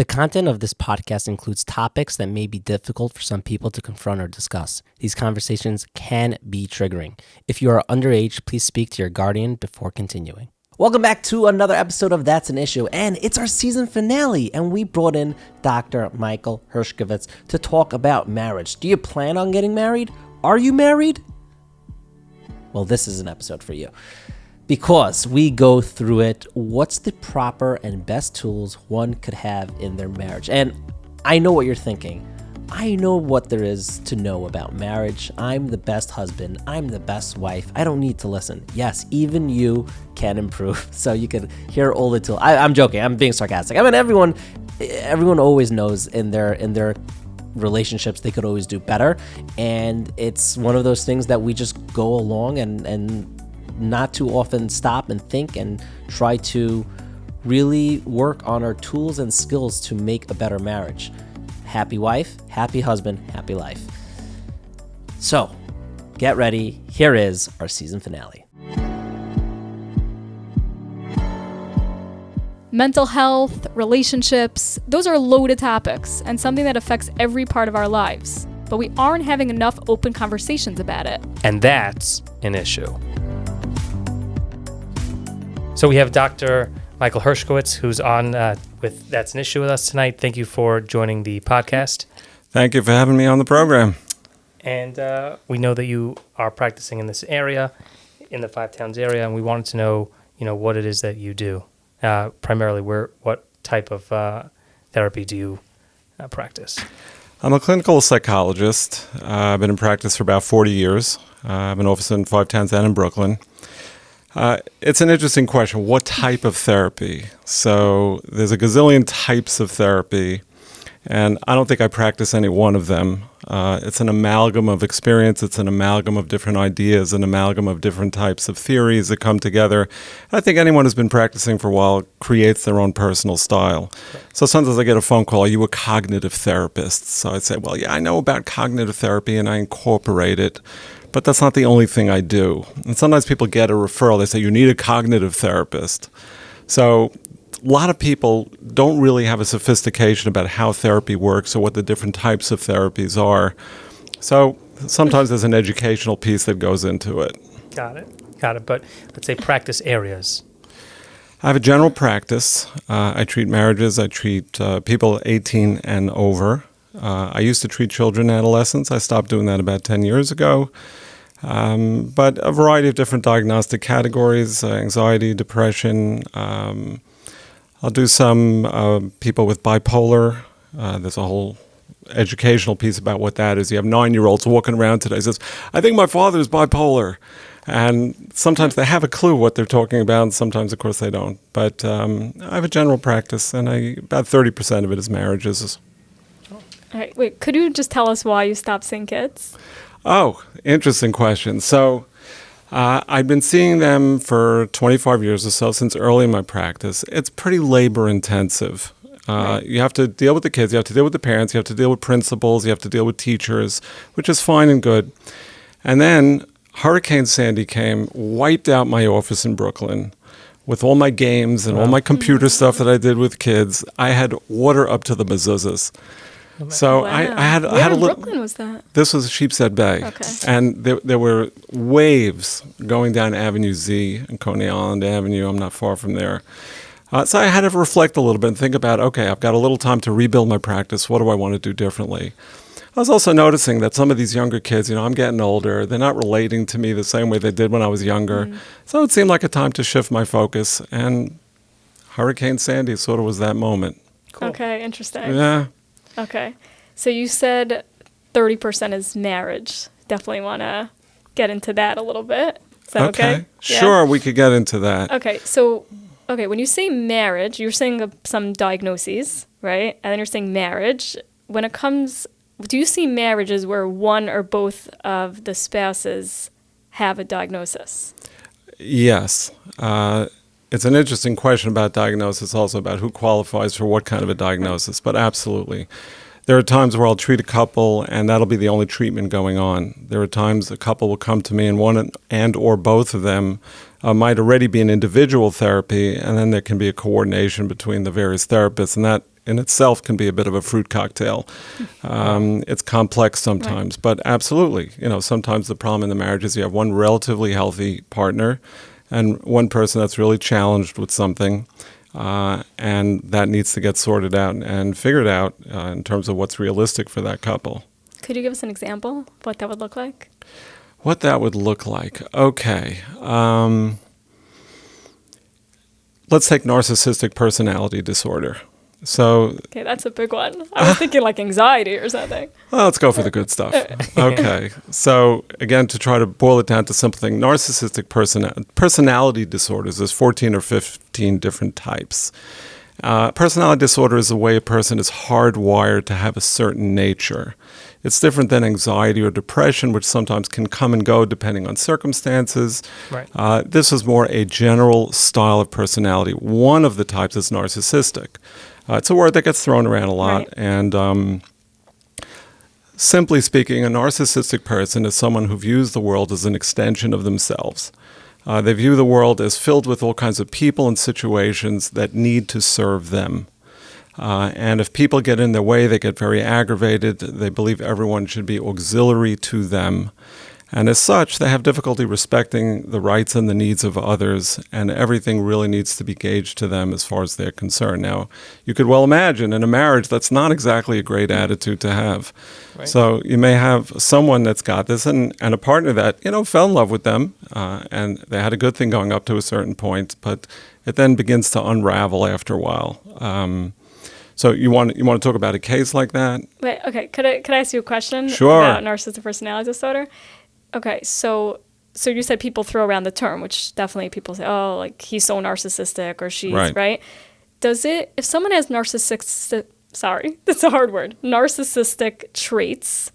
The content of this podcast includes topics that may be difficult for some people to confront or discuss. These conversations can be triggering. If you are underage, please speak to your guardian before continuing. Welcome back to another episode of That's an Issue, and it's our season finale, and we brought in Dr. Michael Herskovics to talk about marriage. Do you plan on getting married? Are you married? Well, this is an episode for you. Because we go through it, what's the proper and best tools one could have in their marriage? And I know what you're thinking. I know what there is to know about marriage. I'm the best husband. I'm the best wife. I don't need to listen. Yes, even you can improve. So you can hear all the tools. I'm joking. I'm being sarcastic. I mean, everyone always knows in their relationships they could always do better. And it's one of those things that we just go along and not too often stop and think and try to really work on our tools and skills to make a better marriage. Happy wife, happy husband, happy life. So, get ready. Here is our season finale. Mental health, relationships, those are loaded topics and something that affects every part of our lives. But we aren't having enough open conversations about it. And that's an issue. So we have Dr. Michael Herskovics, who's on with That's an Issue with us tonight. Thank you for joining the podcast. Thank you for having me on the program. And we know that you are practicing in this area, in the Five Towns area, and we wanted to know, what it is that you do. Primarily, what type of therapy do you practice? I'm a clinical psychologist. I've been in practice for about 40 years. I have an office in Five Towns and in Brooklyn. It's an interesting question. What type of therapy? So there's a gazillion types of therapy, and I don't think I practice any one of them. It's an amalgam of experience. It's an amalgam of different ideas, an amalgam of different types of theories that come together. I think anyone who's been practicing for a while creates their own personal style. So sometimes I get a phone call, are you a cognitive therapist? So I'd say, well, yeah, I know about cognitive therapy and I incorporate it. But that's not the only thing I do. And sometimes people get a referral. They say, you need a cognitive therapist. So a lot of people don't really have a sophistication about how therapy works or what the different types of therapies are. So sometimes there's an educational piece that goes into it. Got it. But let's say practice areas. I have a general practice. I treat marriages. I treat people 18 and over. I used to treat children and adolescents. I stopped doing that about 10 years ago. But a variety of different diagnostic categories, anxiety, depression. I'll do some people with bipolar. There's a whole educational piece about what that is. You have 9-year-olds walking around today says, I think my father is bipolar. And sometimes they have a clue what they're talking about, and sometimes, of course, they don't. But I have a general practice, and about 30% of it is marriages. All right, wait, could you just tell us why you stopped seeing kids? Oh, interesting question. So I've been seeing them for 25 years or so, since early in my practice. It's pretty labor intensive. Right. You have to deal with the kids, you have to deal with the parents, you have to deal with principals, you have to deal with teachers, which is fine and good. And then Hurricane Sandy came, wiped out my office in Brooklyn with all my games and all my computer stuff that I did with kids. I had water up to the mezuzahs. So I had a little. Brooklyn was that? This was Sheepshead Bay. Okay. And there were waves going down Avenue Z and Coney Island Avenue. I'm not far from there. So I had to reflect a little bit and think about, okay, I've got a little time to rebuild my practice. What do I want to do differently? I was also noticing that some of these younger kids, I'm getting older. They're not relating to me the same way they did when I was younger. Mm. So it seemed like a time to shift my focus. And Hurricane Sandy sort of was that moment. Cool. Okay, interesting. Yeah. Okay. So you said 30% is marriage. Definitely want to get into that a little bit. Is that okay? Sure, we could get into that. Okay. So, when you say marriage, you're saying some diagnoses, right? And then you're saying marriage. When it comes, do you see marriages where one or both of the spouses have a diagnosis? Yes. It's an interesting question about diagnosis, also about who qualifies for what kind of a diagnosis, but absolutely. There are times where I'll treat a couple and that'll be the only treatment going on. There are times a couple will come to me and one and or both of them might already be in individual therapy, and then there can be a coordination between the various therapists, and that in itself can be a bit of a fruit cocktail. It's complex sometimes, but absolutely, sometimes the problem in the marriage is you have one relatively healthy partner and one person that's really challenged with something, and that needs to get sorted out and figured out in terms of what's realistic for that couple. Could you give us an example of what that would look like? What that would look like? Okay. Let's take narcissistic personality disorder. So, okay, that's a big one. I was thinking like anxiety or something. Well, let's go for the good stuff. Okay. So, again, to try to boil it down to simple thing, narcissistic personality disorders, there's 14 or 15 different types. Personality disorder is the way a person is hardwired to have a certain nature. It's different than anxiety or depression, which sometimes can come and go depending on circumstances. Right. This is more a general style of personality. One of the types is narcissistic. It's a word that gets thrown around a lot. Right. And simply speaking, a narcissistic person is someone who views the world as an extension of themselves. They view the world as filled with all kinds of people and situations that need to serve them. And if people get in their way, they get very aggravated. They believe everyone should be auxiliary to them. And as such, they have difficulty respecting the rights and the needs of others, and everything really needs to be gauged to them as far as they're concerned. Now, you could well imagine in a marriage that's not exactly a great attitude to have. Right. So you may have someone that's got this and a partner that, fell in love with them, and they had a good thing going up to a certain point, but it then begins to unravel after a while. So you want to talk about a case like that? Wait, okay. Could I ask you a question Sure. about narcissistic personality disorder? Okay, so you said people throw around the term, which definitely people say, oh, like he's so narcissistic or she's, right? Does it, if someone has narcissistic, sorry, that's a hard word, narcissistic traits,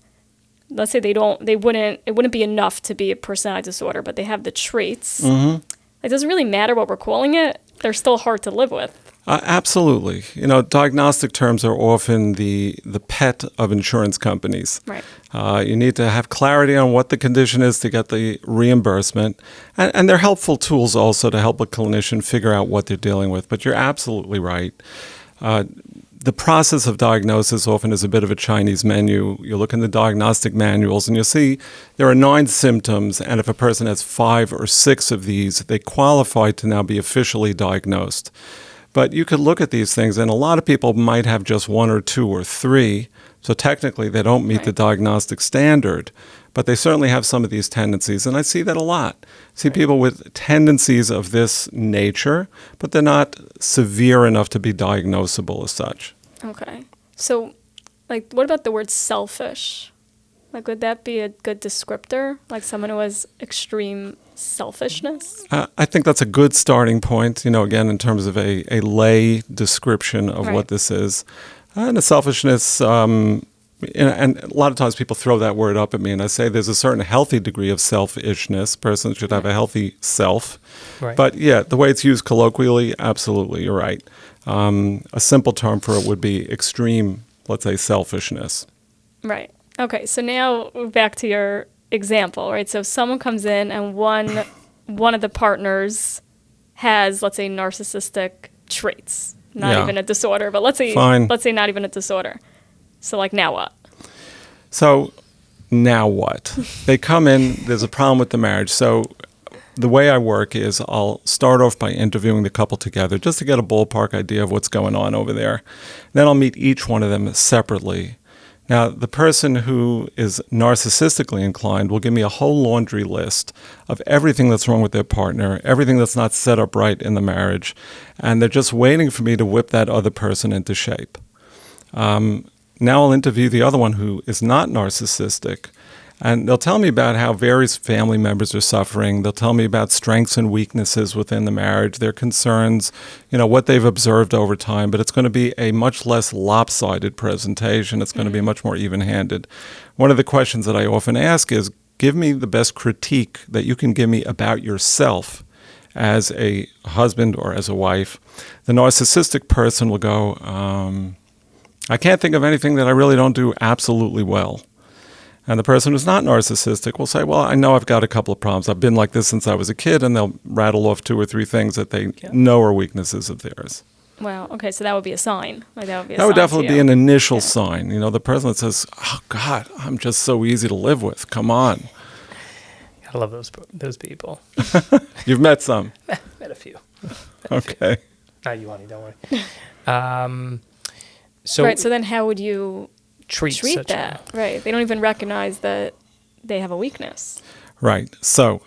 let's say it wouldn't be enough to be a personality disorder, but they have the traits, it doesn't really matter what we're calling it, they're still hard to live with. Absolutely. Diagnostic terms are often the pet of insurance companies. Right. You need to have clarity on what the condition is to get the reimbursement. And they're helpful tools also to help a clinician figure out what they're dealing with. But you're absolutely right. The process of diagnosis often is a bit of a Chinese menu. You look in the diagnostic manuals and you'll see there are 9 symptoms. And if a person has 5 or 6 of these, they qualify to now be officially diagnosed. But you could look at these things, and a lot of people might have just 1 or 2 or 3, so technically they don't meet the diagnostic standard, but they certainly have some of these tendencies, and I see that a lot. I see people with tendencies of this nature, but they're not severe enough to be diagnosable as such. Okay. So, what about the word selfish? Would that be a good descriptor? Like someone who has extreme selfishness? I think that's a good starting point, again, in terms of a lay description of what this is. And the selfishness, and a lot of times people throw that word up at me, and I say there's a certain healthy degree of selfishness. Persons should have a healthy self. Right. But yeah, the way it's used colloquially, absolutely, you're right. A simple term for it would be extreme, let's say, selfishness. Right. Okay, so now back to your example, right? So if someone comes in and one of the partners has, let's say, narcissistic traits, not even a disorder, but let's say not even a disorder. So now what? So now what? They come in, there's a problem with the marriage. So the way I work is I'll start off by interviewing the couple together just to get a ballpark idea of what's going on over there. Then I'll meet each one of them separately. Now, the person who is narcissistically inclined will give me a whole laundry list of everything that's wrong with their partner, everything that's not set up right in the marriage, and they're just waiting for me to whip that other person into shape. Now I'll interview the other one who is not narcissistic, and they'll tell me about how various family members are suffering. They'll tell me about strengths and weaknesses within the marriage, their concerns, what they've observed over time. But it's going to be a much less lopsided presentation. It's going to be much more even-handed. One of the questions that I often ask is, give me the best critique that you can give me about yourself as a husband or as a wife. The narcissistic person will go, I can't think of anything that I really don't do absolutely well. And the person who's not narcissistic will say, well, I know I've got a couple of problems. I've been like this since I was a kid, and they'll rattle off 2 or 3 things that they know are weaknesses of theirs. Wow. Okay, so that would be a sign. Like that would be a That would sign to definitely be you. an initial Yeah. sign. The person that says, "Oh God, I'm just so easy to live with. Come on." I love those people. You've met some. Met a few. Okay. Not you, honey. Don't worry. So Right. So then, how would you treat such that? Right. They don't even recognize that they have a weakness. Right. So,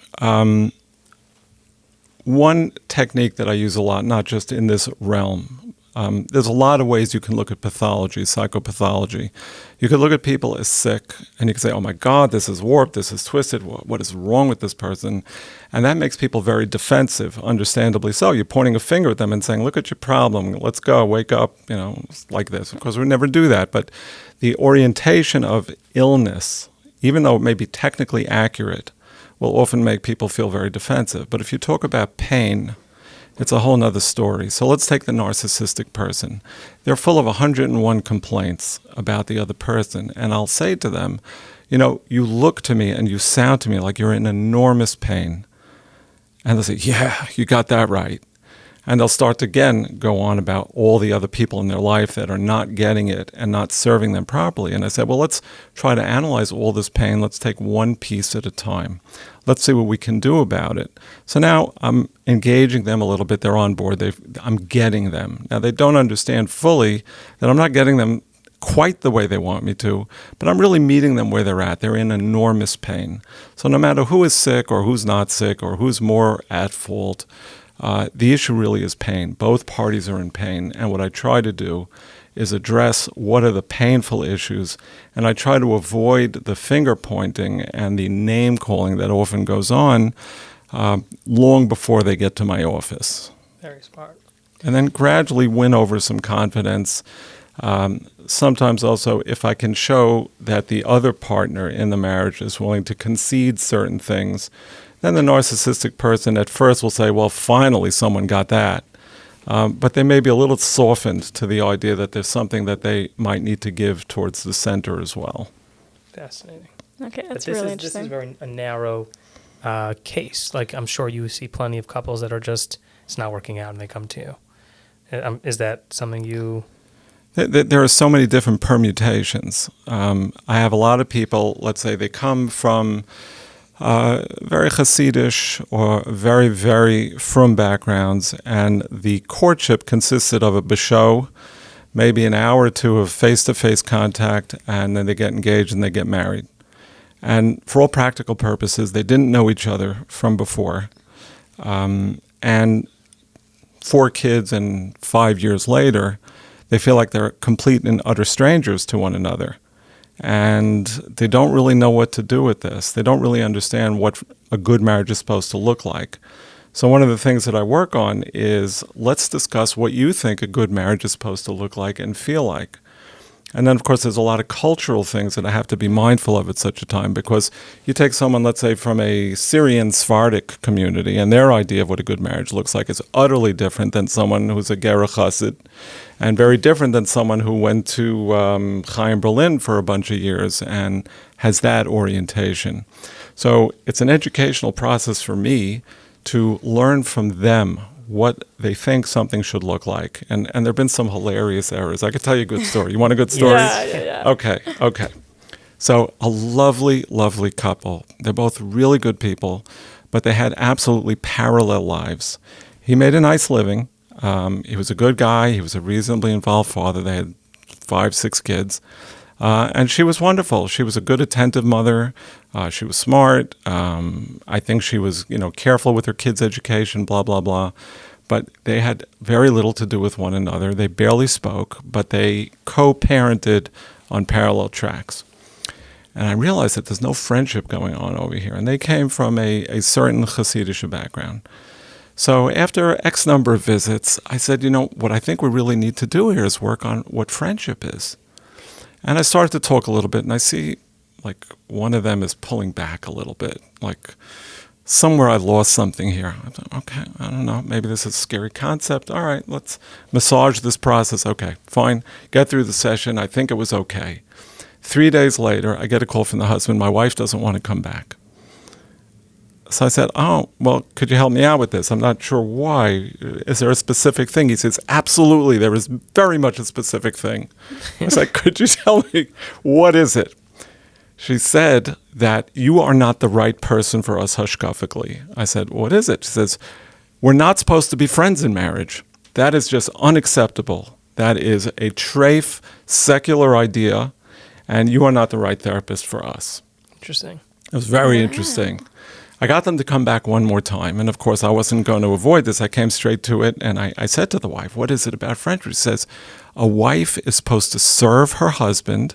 one technique that I use a lot, not just in this realm, there's a lot of ways you can look at pathology, psychopathology. You could look at people as sick, and you can say, "Oh my God, this is warped, this is twisted. What is wrong with this person?" And that makes people very defensive, understandably so. You're pointing a finger at them and saying, "Look at your problem. Let's go, wake up," like this. Of course, we never do that, but the orientation of illness, even though it may be technically accurate, will often make people feel very defensive. But if you talk about pain, it's a whole nother story. So let's take the narcissistic person. They're full of 101 complaints about the other person. And I'll say to them, you look to me and you sound to me like you're in enormous pain. And they'll say, "Yeah, you got that right." And they'll start to again go on about all the other people in their life that are not getting it and not serving them properly. And I said, well, let's try to analyze all this pain. Let's take one piece at a time. Let's see what we can do about it. So now I'm engaging them a little bit. They're on board. I'm getting them. Now they don't understand fully that I'm not getting them quite the way they want me to, but I'm really meeting them where they're at. They're in enormous pain. So no matter who is sick or who's not sick or who's more at fault, the issue really is pain. Both parties are in pain. And what I try to do is address what are the painful issues. And I try to avoid the finger pointing and the name calling that often goes on long before they get to my office. Very smart. And then gradually win over some confidence. Sometimes also if I can show that the other partner in the marriage is willing to concede certain things, then the narcissistic person at first will say, well, finally someone got that. But they may be a little softened to the idea that there's something that they might need to give towards the center as well. Fascinating. Okay, that's But really This interesting. is very a narrow case. Like I'm sure you see plenty of couples that are just, it's not working out and they come to you. Is that something you... There are so many different permutations. I have a lot of people, let's say they come from very Hasidish or very, very frum backgrounds, and the courtship consisted of a basho, maybe an hour or two of face-to-face contact, and then they get engaged and they get married. And for all practical purposes, they didn't know each other from before. And 4 kids and 5 years later, they feel like they're complete and utter strangers to one another. And they don't really know what to do with this. They don't really understand what a good marriage is supposed to look like. So one of the things that I work on is let's discuss what you think a good marriage is supposed to look like and feel like. And then, of course, there's a lot of cultural things that I have to be mindful of at such a time, because you take someone, let's say, from a Syrian Sephardic community, and their idea of what a good marriage looks like is utterly different than someone who's a Ger Chassid, and very different than someone who went to Lchaim Berlin for a bunch of years and has that orientation. So it's an educational process for me to learn from them what they think something should look like. And there have been some hilarious errors. I could tell you a good story. You want a good story? Yeah. Okay. So a lovely, lovely couple. They're both really good people, but they had absolutely parallel lives. He made a nice living. He was a good guy. He was a reasonably involved father. They had 5, 6 kids. And she was wonderful. She was a good, attentive mother. She was smart. I think she was, careful with her kids' education, blah, blah, blah. But they had very little to do with one another. They barely spoke, but they co-parented on parallel tracks. And I realized that there's no friendship going on over here. And they came from a certain Hasidic background. So after X number of visits, I said, what I think we really need to do here is work on what friendship is. And I started to talk a little bit, and I see, like, one of them is pulling back a little bit, like, somewhere I lost something here. I thought, okay, I don't know, maybe this is a scary concept. All right, let's massage this process. Okay, fine. Get through the session. I think it was okay. 3 days later, I get a call from the husband. My wife doesn't want to come back. So I said, oh, well, could you help me out with this? I'm not sure why. Is there a specific thing? He says, absolutely. There is very much a specific thing. I was like, could you tell me, what is it? She said that you are not the right person for us hashkafically. I said, what is it? She says, we're not supposed to be friends in marriage. That is just unacceptable. That is a treif, secular idea, and you are not the right therapist for us. Interesting. It was very interesting. I got them to come back one more time. And of course, I wasn't going to avoid this. I came straight to it. And I said to the wife, what is it about friendship? She says, a wife is supposed to serve her husband.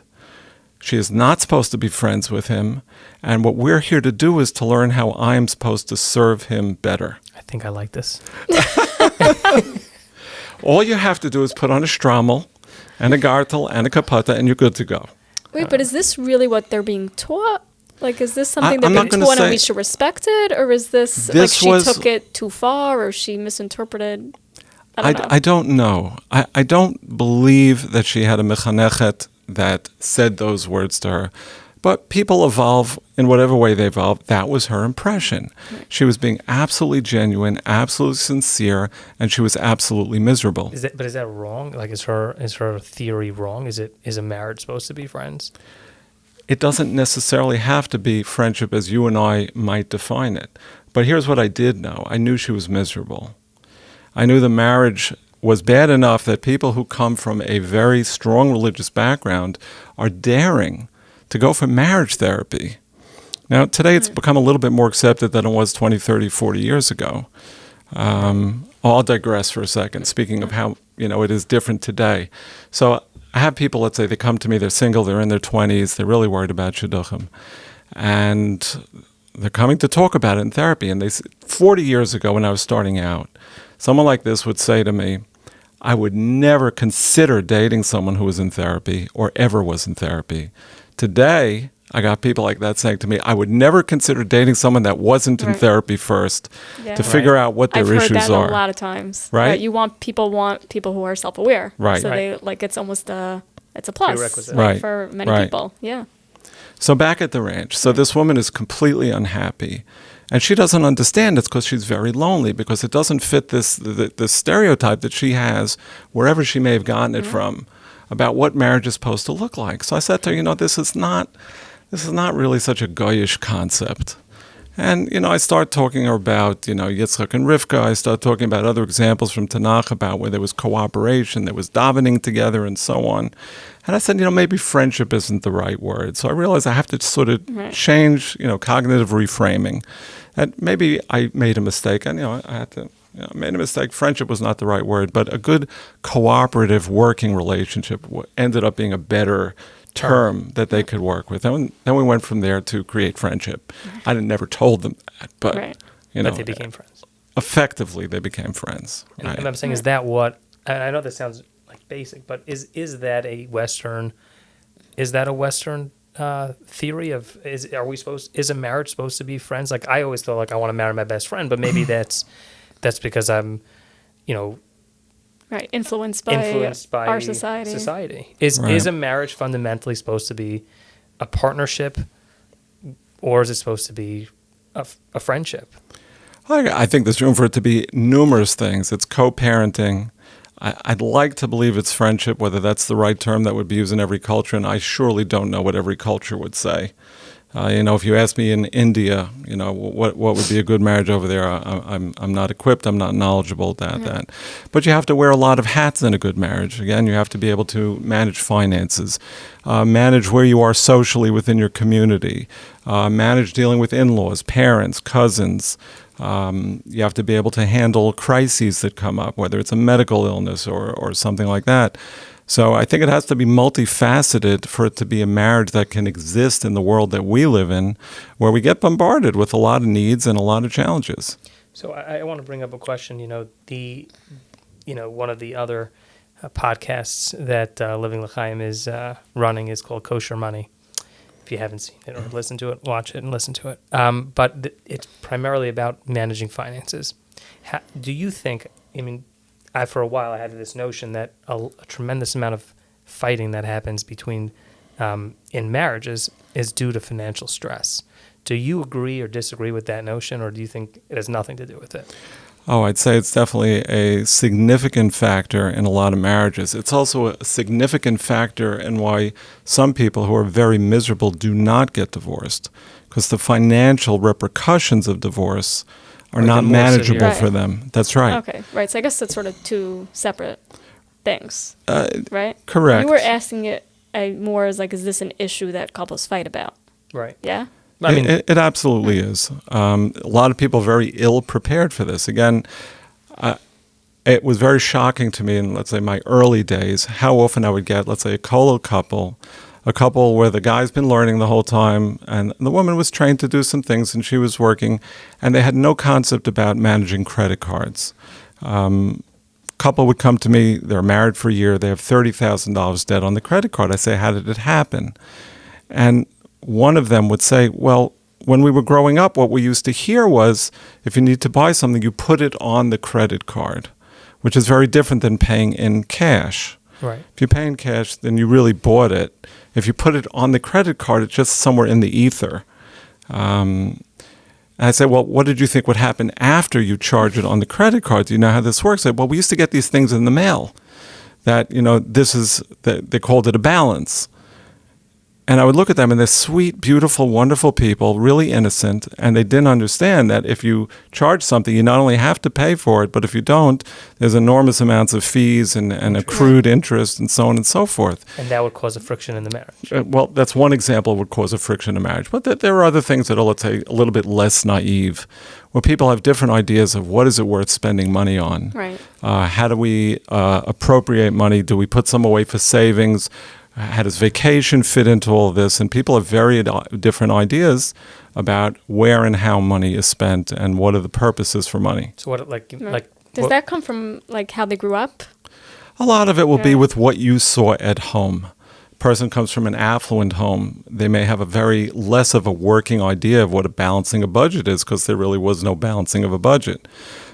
She is not supposed to be friends with him. And what we're here to do is to learn how I'm supposed to serve him better. I think I like this. All you have to do is put on a strommel and a gartel and a kapata, and you're good to go. Wait, but is this really what they're being taught? Like, is this something I'm they're not being gonna taught and say- we should respect it? Or is this like This she was- took it too far or she misinterpreted? I don't know. I don't know. I don't believe that she had a mechanechet that said those words to her. But people evolve in whatever way they evolve. That was her impression. She was being absolutely genuine, absolutely sincere, and she was absolutely miserable. Is that wrong? Like, is her theory wrong? Is a marriage supposed to be friends? It doesn't necessarily have to be friendship as you and I might define it. But here's what I did know. I knew she was miserable. I knew the marriage was bad enough that people who come from a very strong religious background are daring to go for marriage therapy. Now, today it's become a little bit more accepted than it was 20, 30, 40 years ago. I'll digress for a second, speaking of how, it is different today. So I have people, let's say they come to me, they're single, they're in their 20s, they're really worried about shidduchim. And they're coming to talk about it in therapy. And 40 years ago when I was starting out, someone like this would say to me, I would never consider dating someone who was in therapy or ever was in therapy. Today, I got people like that saying to me, I would never consider dating someone that wasn't in Right. therapy first Yeah. to figure out what their I've heard issues that are. a lot of times. Right? You want people who are self-aware. Right. So Right. they it's almost it's a plus Prerequisite. like, Right. for many Right. people. Yeah. So back at the ranch. So this woman is completely unhappy. And she doesn't understand it's because she's very lonely, because it doesn't fit the stereotype that she has, wherever she may have gotten it from, about what marriage is supposed to look like. So I said to her, this is not really such a goyish concept. And, I start talking about, Yitzchak and Rivka. I start talking about other examples from Tanakh about where there was cooperation, there was davening together, and so on. And I said, maybe friendship isn't the right word. So I realized I have to sort of change, cognitive reframing. And maybe I made a mistake. And, I had to, I made a mistake. Friendship was not the right word. But a good cooperative working relationship ended up being a better term that they could work with. And then we went from there to create friendship. I never told them that, but, Right. But they became friends. effectively they became friends. Right? And I'm saying, is that what? And I know this sounds like basic, but is that a Western? Is that a Western theory of is a marriage supposed to be friends? Like, I always thought, like, I want to marry my best friend, but maybe that's because I'm, Right. Influenced by our society. Is a marriage fundamentally supposed to be a partnership, or is it supposed to be a friendship? I think there's room for it to be numerous things. It's co-parenting. I'd like to believe it's friendship, whether that's the right term that would be used in every culture, and I surely don't know what every culture would say. If you ask me in India, what would be a good marriage over there, I'm not equipped, I'm not knowledgeable about that. But you have to wear a lot of hats in a good marriage. Again, you have to be able to manage finances, manage where you are socially within your community, manage dealing with in-laws, parents, cousins. You have to be able to handle crises that come up, whether it's a medical illness or something like that. So I think it has to be multifaceted for it to be a marriage that can exist in the world that we live in, where we get bombarded with a lot of needs and a lot of challenges. So I want to bring up a question. One of the other podcasts that Living Lchaim is running is called Kosher Money. If you haven't seen it or listened to it, watch it and listen to it. But it's primarily about managing finances. Do you think, for a while I had this notion that a tremendous amount of fighting that happens between in marriages is due to financial stress. Do you agree or disagree with that notion, or do you think it has nothing to do with it? Oh, I'd say it's definitely a significant factor in a lot of marriages. It's also a significant factor in why some people who are very miserable do not get divorced, because the financial repercussions of divorce are Or not even more manageable severe. for them. That's right. Okay, right. So I guess that's sort of two separate things, right? Correct. You were asking it more as like, is this an issue that couples fight about? Right. Yeah? I mean, It absolutely is. A lot of people are very ill prepared for this. Again, it was very shocking to me in, let's say, my early days, how often I would get, let's say, a couple where the guy's been learning the whole time and the woman was trained to do some things and she was working, and they had no concept about managing credit cards. Couple would come to me, they're married for a year, they have $30,000 debt on the credit card. I say, how did it happen? And one of them would say, well, when we were growing up, what we used to hear was, if you need to buy something, you put it on the credit card, which is very different than paying in cash. right. If you pay in cash, then you really bought it. If you put it on the credit card, it's just somewhere in the ether. And I say, well, what did you think would happen after you charge it on the credit card? Do you know how this works? I said, well, we used to get these things in the mail that, they called it a balance. And I would look at them, and they're sweet, beautiful, wonderful people, really innocent, and they didn't understand that if you charge something, you not only have to pay for it, but if you don't, there's enormous amounts of fees and accrued interest and so on and so forth. And that would cause a friction in the marriage. Well, that's one example would cause a friction in marriage. But there are other things that are, let's say, a little bit less naive, where people have different ideas of what is it worth spending money on. Right. How do we appropriate money? Do we put some away for savings? How does vacation fit into all of this? And people have very different ideas about where and how money is spent and what are the purposes for money. So what, like Does that come from like how they grew up? A lot of it will be Yeah. with what you saw at home. Person comes from an affluent home, they may have a very less of a working idea of what a balancing a budget is, because there really was no balancing of a budget.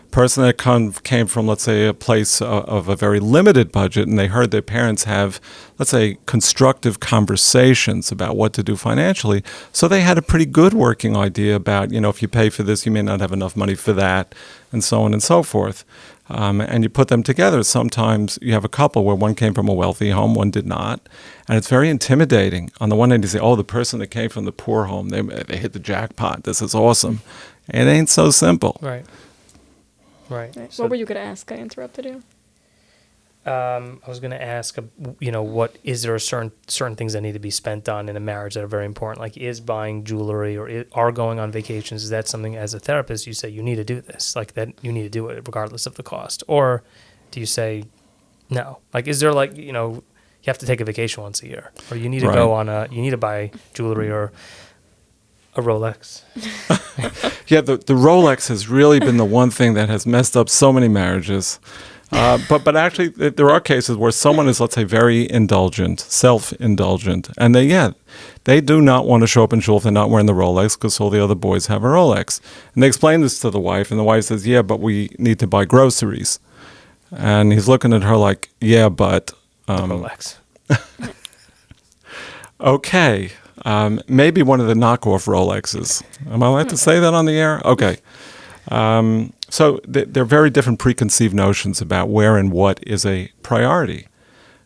Person that came from, let's say, a place of a very limited budget, and they heard their parents have, let's say, constructive conversations about what to do financially, so they had a pretty good working idea about, if you pay for this, you may not have enough money for that, and so on and so forth. And you put them together. Sometimes you have a couple where one came from a wealthy home, one did not. And it's very intimidating. On the one hand, you say, oh, the person that came from the poor home, they hit the jackpot. This is awesome. It ain't so simple. Right. Right. Right. So, What were you going to ask? I interrupted you. I was going to ask, what is there certain things that need to be spent on in a marriage that are very important? Like, is buying jewelry or are going on vacations? Is that something as a therapist you say you need to do this? Like that you need to do it regardless of the cost, or do you say no? Like, is there you have to take a vacation once a year, or you need to go on you need to buy jewelry or a Rolex? Yeah, the Rolex has really been the one thing that has messed up so many marriages. But actually, there are cases where someone is, let's say, very indulgent, self-indulgent, and they do not want to show up in shul if they're not wearing the Rolex because all the other boys have a Rolex. And they explain this to the wife, and the wife says, yeah, but we need to buy groceries. And he's looking at her like, yeah, but... Rolex. Okay. Maybe one of the knockoff Rolexes. Am I allowed to say that on the air? Okay. So there are very different preconceived notions about where and what is a priority.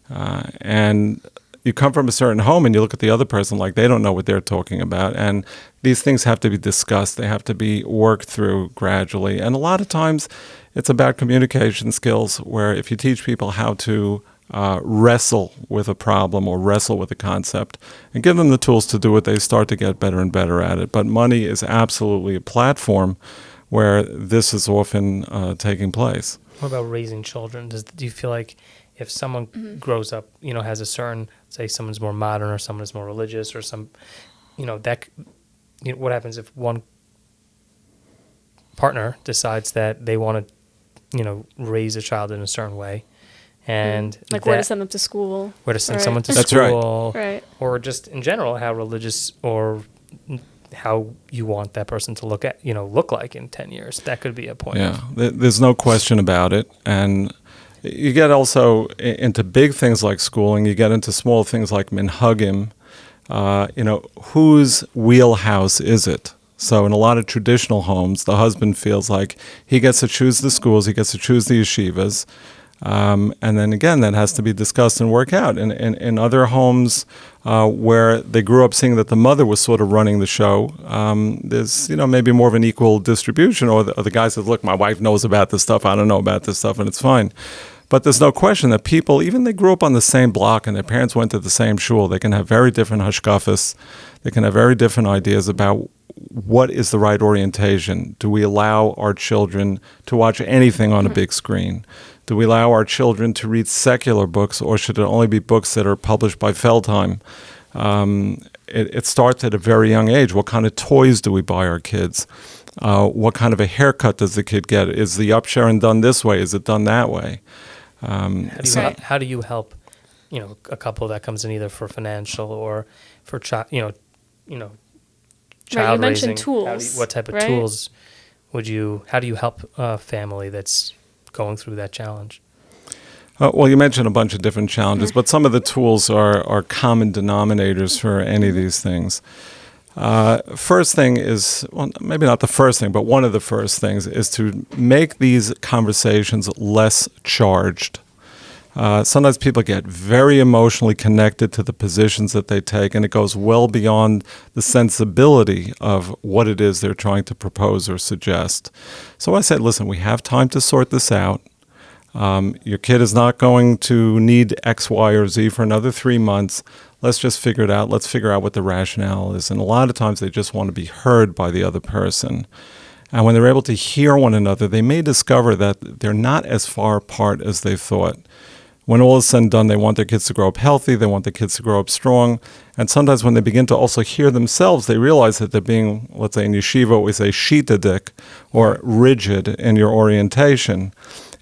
And you come from a certain home and you look at the other person like they don't know what they're talking about. And these things have to be discussed. They have to be worked through gradually. And a lot of times it's about communication skills, where if you teach people how to wrestle with a problem or wrestle with a concept and give them the tools to do it, they start to get better and better at it. But money is absolutely a platform where this is often taking place. What about raising children? Do you feel like if someone grows up, has a certain, say someone's more modern or someone is more religious or some, what happens if one partner decides that they want to, raise a child in a certain way? And where to send them to school, where to send someone to That's school, right? Or just in general, how religious or how you want that person to look like in 10 years. That could be a point. Yeah, there's no question about it. And you get also into big things like schooling. You get into small things like minhagim, whose wheelhouse is it? So in a lot of traditional homes, the husband feels like he gets to choose the schools, he gets to choose the yeshivas. And then again, that has to be discussed and work out. In other homes where they grew up seeing that the mother was sort of running the show, there's maybe more of an equal distribution, or the guy says, look, my wife knows about this stuff, I don't know about this stuff, and it's fine. But there's no question that people, even they grew up on the same block and their parents went to the same shul, they can have very different hashkafas, they can have very different ideas about what is the right orientation. Do we allow our children to watch anything on a big screen? Do we allow our children to read secular books, or should it only be books that are published by Lchaim? It starts at a very young age. What kind of toys do we buy our kids? What kind of a haircut does the kid get? Is the upsharing done this way? Is it done that way? How do you help, a couple that comes in either for financial or for child Right, you raising? mentioned tools. What type of right? tools how do you help a family that's going through that challenge? Well, you mentioned a bunch of different challenges, but some of the tools are common denominators for any of these things. First thing is, well, maybe not the first thing, but one of the first things is to make these conversations less charged. Sometimes people get very emotionally connected to the positions that they take, and it goes well beyond the sensibility of what it is they're trying to propose or suggest. So I said, listen, we have time to sort this out. Your kid is not going to need X, Y, or Z for another 3 months. Let's just figure it out. Let's figure out what the rationale is. And a lot of times they just want to be heard by the other person. And when they're able to hear one another, they may discover that they're not as far apart as they thought. When all is said and done, they want their kids to grow up healthy. They want their kids to grow up strong. And sometimes when they begin to also hear themselves, they realize that they're being, let's say in yeshiva, we say shitadik, or rigid in your orientation.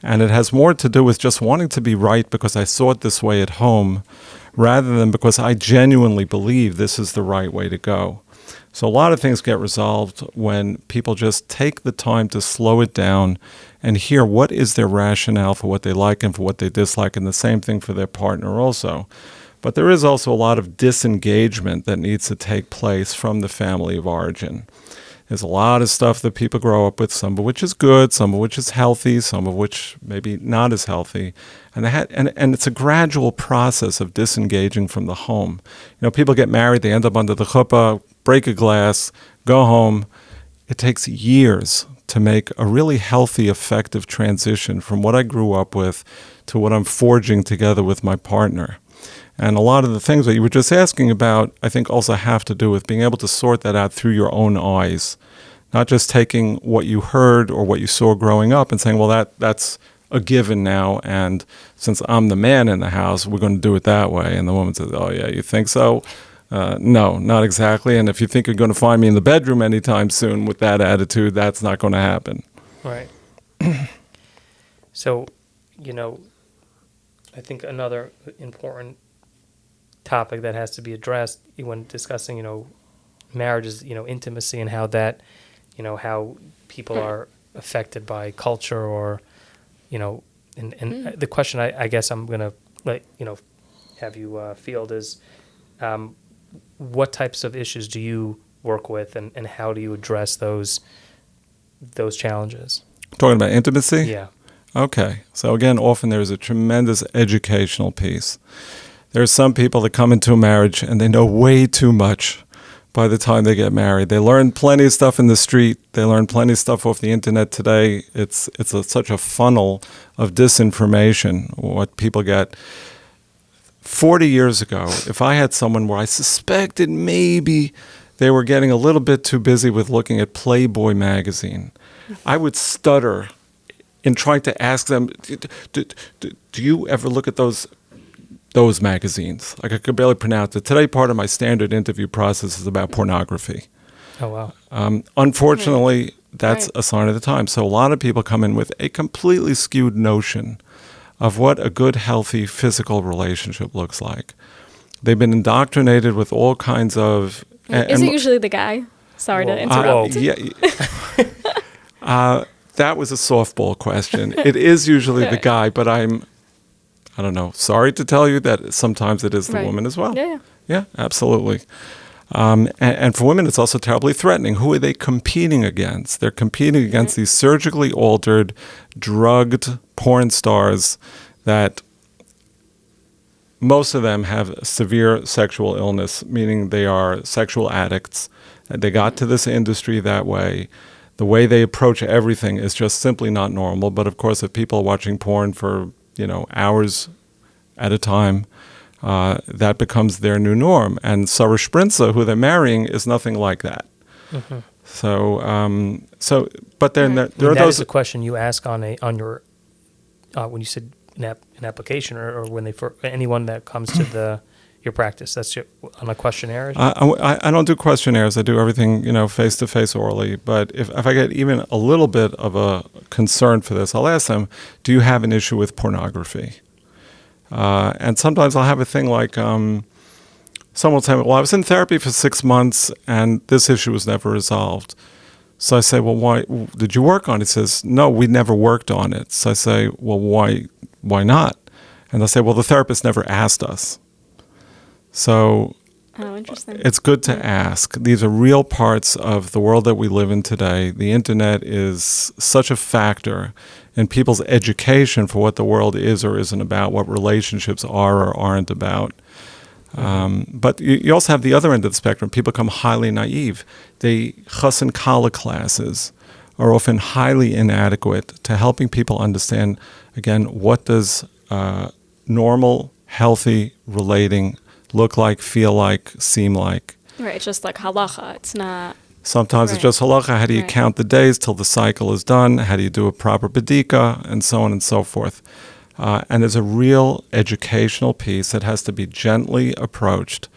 And it has more to do with just wanting to be right because I saw it this way at home, rather than because I genuinely believe this is the right way to go. So a lot of things get resolved when people just take the time to slow it down and hear what is their rationale for what they like and for what they dislike, and the same thing for their partner also. But there is also a lot of disengagement that needs to take place from the family of origin. There's a lot of stuff that people grow up with, some of which is good, some of which is healthy, some of which maybe not as healthy. And it's a gradual process of disengaging from the home. People get married, they end up under the chuppah, break a glass, go home. It takes years to make a really healthy, effective transition from what I grew up with to what I'm forging together with my partner. And a lot of the things that you were just asking about, I think also have to do with being able to sort that out through your own eyes, not just taking what you heard or what you saw growing up and saying, well, that's a given now, and since I'm the man in the house, we're going to do it that way. And the woman says, oh, yeah, you think so? No, not exactly. And if you think you're going to find me in the bedroom anytime soon with that attitude, that's not going to happen. Right. So, I think another important topic that has to be addressed when discussing, marriage is, intimacy, and how that, how people are affected by culture, or, and the question I guess I'm going to let, have you field is, what types of issues do you work with, and how do you address those challenges? Talking about intimacy? Yeah. Okay. So again, often there's a tremendous educational piece. There are some people that come into a marriage and they know way too much by the time they get married. They learn plenty of stuff in the street. They learn plenty of stuff off the internet today. It's such a funnel of disinformation, what people get. 40 years ago, if I had someone where I suspected maybe they were getting a little bit too busy with looking at Playboy magazine, I would stutter in trying to ask them, do you ever look at those magazines? Like, I could barely pronounce it. Today, part of my standard interview process is about pornography. Oh, wow. Unfortunately, that's a sign of the time. So a lot of people come in with a completely skewed notion of what a good, healthy physical relationship looks like. They've been indoctrinated with all kinds of... Is it usually the guy? Sorry to interrupt. That was a softball question. It is usually the guy, but I don't know, sorry to tell you that sometimes it is the Right. woman as well. Yeah. Yeah, absolutely. And for women, it's also terribly threatening. Who are they competing against? They're competing against these surgically altered, drugged porn stars that most of them have severe sexual illness, meaning they are sexual addicts. They got to this industry that way. The way they approach everything is just simply not normal. But of course, if people are watching porn for, hours at a time, that becomes their new norm. And Sarah Sprinza, who they're marrying, is nothing like that. Mm-hmm. But then there are That those. is a question you ask on your when you said an application or when they for anyone that comes to your practice. That's on a questionnaire. I don't do questionnaires. I do everything, face to face orally. But if I get even a little bit of a concern for this, I'll ask them, "Do you have an issue with pornography?" And sometimes I'll have a thing like, someone will tell me, "Well, I was in therapy for 6 months and this issue was never resolved." So I say, "Well, why did you work on it?" He says, "No, we never worked on it." So I say, "Well, why not?" And they'll say, "Well, the therapist never asked us." So Oh, interesting. it's good to ask. These are real parts of the world that we live in today. The internet is such a factor in people's education for what the world is or isn't about, what relationships are or aren't about. But you also have the other end of the spectrum. People become highly naive. The chas and kala classes are often highly inadequate to helping people understand, again, what does normal, healthy relating look like, feel like, seem like. Right. It's just like halacha. It's not. Sometimes it's Right. just halacha. How do you Right. count the days till the cycle is done? How do you do a proper bedika? And so on and so forth. And there's a real educational piece that has to be gently approached.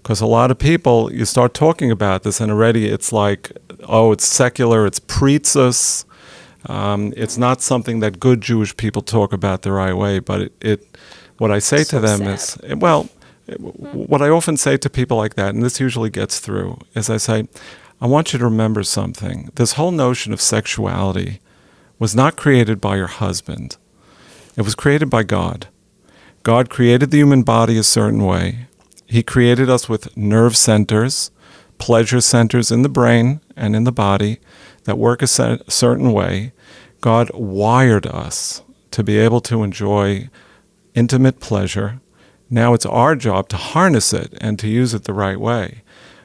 Because a lot of people, you start talking about this and already it's like, oh, it's secular, it's preetzus. It's not something that good Jewish people talk about the right way. But what I say So to them sad. is, what I often say to people like that, and this usually gets through, is I say, I want you to remember something. This whole notion of sexuality was not created by your husband. It was created by God. God created the human body a certain way. He created us with nerve centers, pleasure centers in the brain and in the body that work a certain way. God wired us to be able to enjoy intimate pleasure. Now it's our job to harness it and to use it the right way.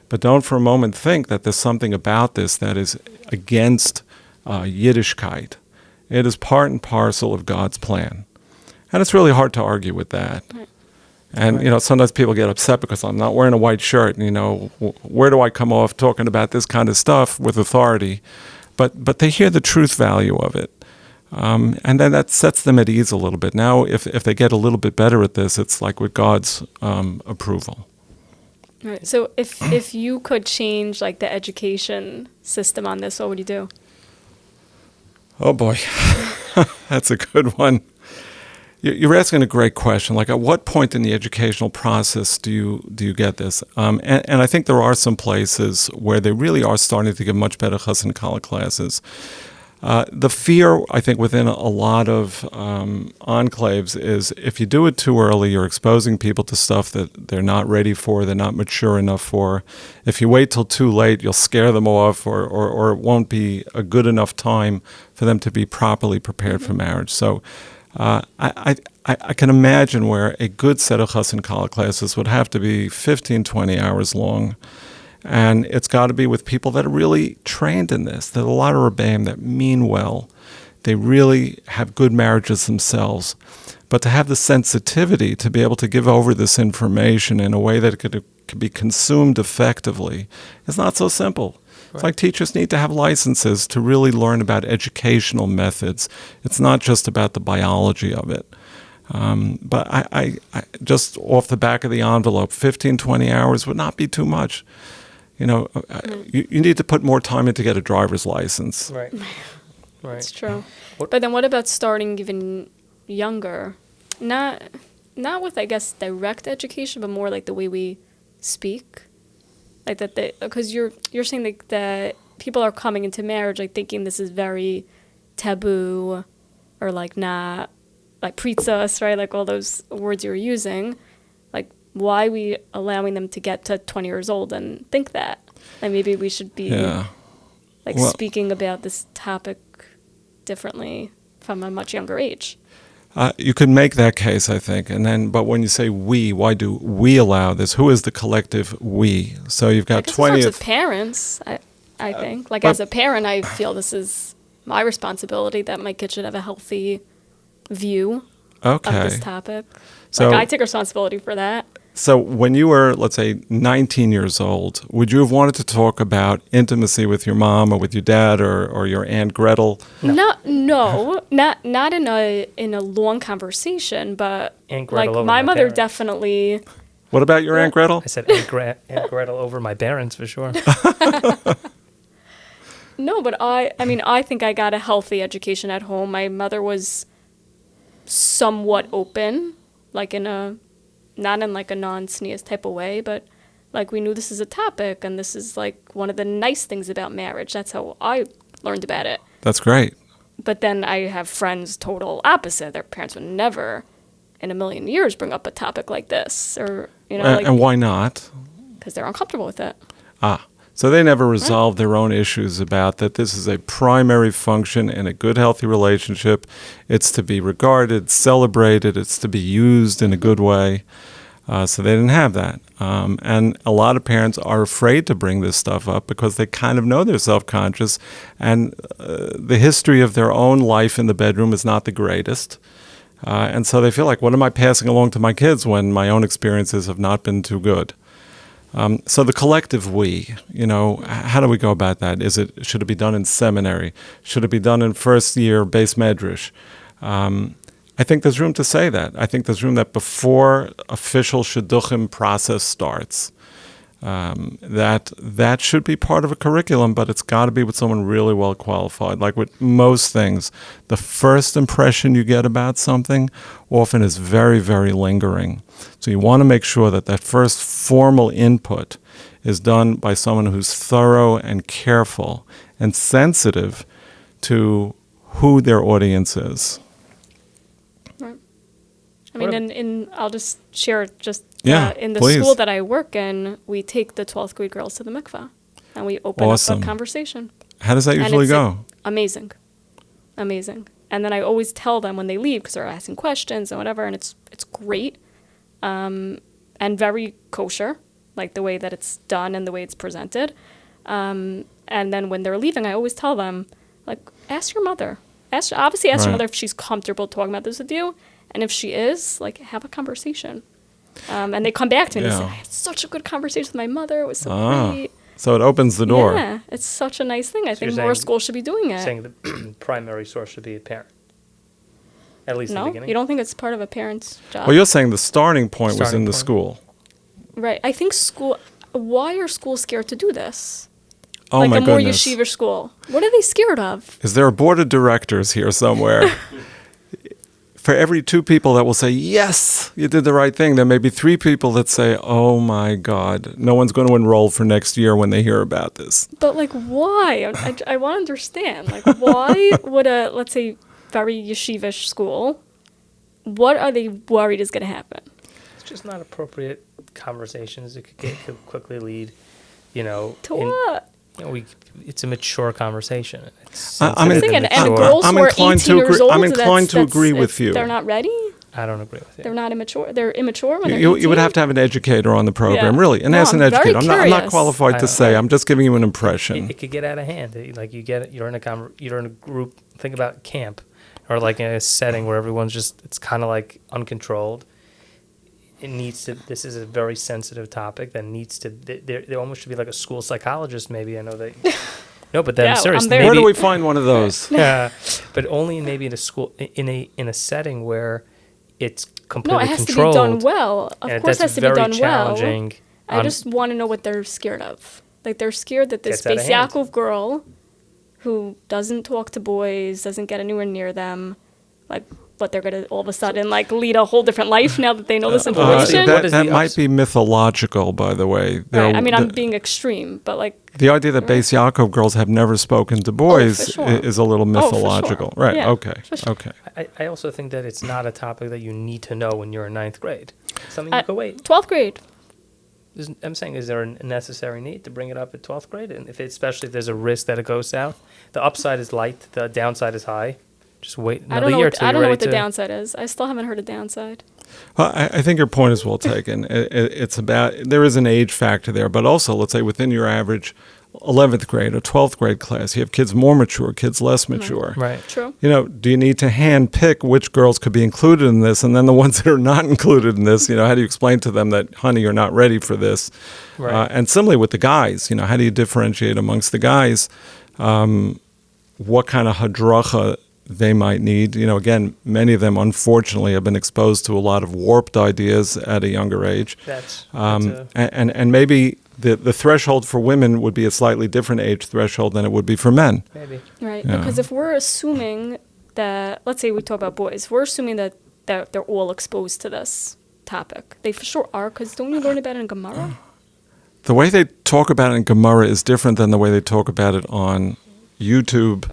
But don't for a moment think that there's something about this that is against Yiddishkeit. It is part and parcel of God's plan. And it's really hard to argue with that. Right. And, sometimes people get upset because I'm not wearing a white shirt. And, where do I come off talking about this kind of stuff with authority? But they hear the truth value of it. And then that sets them at ease a little bit. Now, if they get a little bit better at this, it's like with God's approval. Right. So if you could change like the education system on this, what would you do? Oh, boy. That's a good one. You're asking a great question. Like, at what point in the educational process do you get this? And I think there are some places where they really are starting to give much better chas and kala classes. The fear, I think, within a lot of enclaves is if you do it too early, you're exposing people to stuff that they're not ready for, they're not mature enough for. If you wait till too late, you'll scare them off or it won't be a good enough time for them to be properly prepared for marriage. So I can imagine where a good set of chas and kala classes would have to be 15, 20 hours long. And it's got to be with people that are really trained in this. There's a lot of rebbeim that mean well. They really have good marriages themselves. But to have the sensitivity to be able to give over this information in a way that it could be consumed effectively is not so simple. Right. It's like teachers need to have licenses to really learn about educational methods. It's not just about the biology of it. But I just off the back of the envelope, 15, 20 hours would not be too much. You need to put more time in to get a driver's license. Right. Right. It's true. But then what about starting even younger? Not with, I guess, direct education, but more like the way we speak. Like that, because you're saying like that people are coming into marriage like thinking this is very taboo or like not like pritzas, right? Like all those words you're using. Like, why are we allowing them to get to 20 years old and think that? Like, maybe we should be speaking about this topic differently from a much younger age. You could make that case, I think, but when you say we, why do we allow this? Who is the collective we? So you've got 20. It starts with parents, I think. Like, as a parent, I feel this is my responsibility that my kid should have a healthy view of this topic. So, like, I take responsibility for that. So when you were, let's say, 19 years old, would you have wanted to talk about intimacy with your mom or with your dad or your Aunt Gretel? Not in a long conversation, but Aunt Gretel, like my mother definitely. What about your Aunt Gretel? I said Aunt Gretel over my parents for sure. No, but I mean, I think I got a healthy education at home. My mother was somewhat open, like not in like a non-sneeze type of way, but like we knew this is a topic and this is like one of the nice things about marriage. That's how I learned about it. That's great. But then I have friends total opposite. Their parents would never in a million years bring up a topic like this, or, you know, and why not? Because they're uncomfortable with it. So they never resolved their own issues about that this is a primary function in a good, healthy relationship. It's to be regarded, celebrated. It's to be used in a good way. So they didn't have that. And a lot of parents are afraid to bring this stuff up because they kind of know they're self-conscious. And the history of their own life in the bedroom is not the greatest. And so they feel like, what am I passing along to my kids when my own experiences have not been too good? So the collective we, you know, how do we go about that? Should it be done in seminary? Should it be done in first year base medrash? I think there's room to say that. I think there's room that before official shidduchim process starts, that should be part of a curriculum, but it's got to be with someone really well qualified. Like with most things, the first impression you get about something often is very, very lingering. So you want to make sure that that first formal input is done by someone who's thorough and careful and sensitive to who their audience is. Right. I mean, I'll just share in the please. school that I work in, we take the 12th grade girls to the mikvah and we open up a conversation. How does that usually go? Amazing. And then I always tell them when they leave, because they're asking questions and whatever, and it's great. And very kosher, like the way that it's done and the way it's presented. And then when they're leaving, I always tell them, like, ask your mother. Ask your mother if she's comfortable talking about this with you. And if she is, like, have a conversation. And they come back to me and they say, I had such a good conversation with my mother. It was so great. So it opens the door. Yeah, it's such a nice thing. I think more schools should be doing it. Saying the primary source should be a parent. At least in the beginning. You don't think it's part of a parent's job? Well, you're saying the starting point was in the school. Right. I think why are schools scared to do this? Oh, like my more goodness. yeshiva school. What are they scared of? Is there a board of directors here somewhere? For every 2 people that will say, yes, you did the right thing, there may be 3 people that say, oh my God, no one's going to enroll for next year when they hear about this. But, like, why? I want to understand. Like, why would let's say, very yeshivish school, what are they worried is going to happen? It's just not appropriate conversations. It could quickly lead, to what? It's a mature conversation. I'm inclined to agree with you. They're not ready? I don't agree with you. They're not immature? They're immature when they're 18? You would have to have an educator on the program, really. And as an educator, I'm not qualified to say. I'm just giving you an impression. It could get out of hand. Like you're in a group. Think about camp, or like in a setting where everyone's it's kind of like uncontrolled. This is a very sensitive topic that needs to, there almost should be like a school psychologist maybe. I know that, no, but then seriously. Where do we find one of those? Yeah, but only maybe in a school, in a setting where it's completely controlled. No, it has to be done well. Of course it has to be done well. I just want to know what they're scared of. Like they're scared that this Beis Yaakov girl who doesn't talk to boys, doesn't get anywhere near them, like what they're going to all of a sudden like lead a whole different life now that they know this information. That might be mythological, by the way. Right. I mean, I'm being extreme, but like the idea that Beis Yaakov girls have never spoken to boys is a little mythological. Sure. Right. Yeah, Okay. sure. Okay. I also think that it's not a topic that you need to know when you're in 9th grade. Something you could wait. 12th grade. I'm saying, is there a necessary need to bring it up at 12th grade? And especially if there's a risk that it goes south, the upside is light, the downside is high. Just wait another year till I don't you're know ready what the to. downside is. I still haven't heard a downside. Well, I think your point is well taken. It's about, there is an age factor there, but also, let's say within your average 11th grade or 12th grade class, you have kids more mature, kids less mature. Right. True. Do you need to hand pick which girls could be included in this, and then the ones that are not included in this, how do you explain to them that, honey, you're not ready for this? Right. And similarly with the guys, how do you differentiate amongst the guys what kind of hadracha they might need? Again, many of them, unfortunately, have been exposed to a lot of warped ideas at a younger age. And maybe the threshold for women would be a slightly different age threshold than it would be for men. Maybe. Right. Yeah. Because if we're assuming that, let's say we talk about boys, we're assuming that they're all exposed to this topic. They for sure are, because don't you learn about it in Gemara? The way they talk about it in Gemara is different than the way they talk about it on YouTube,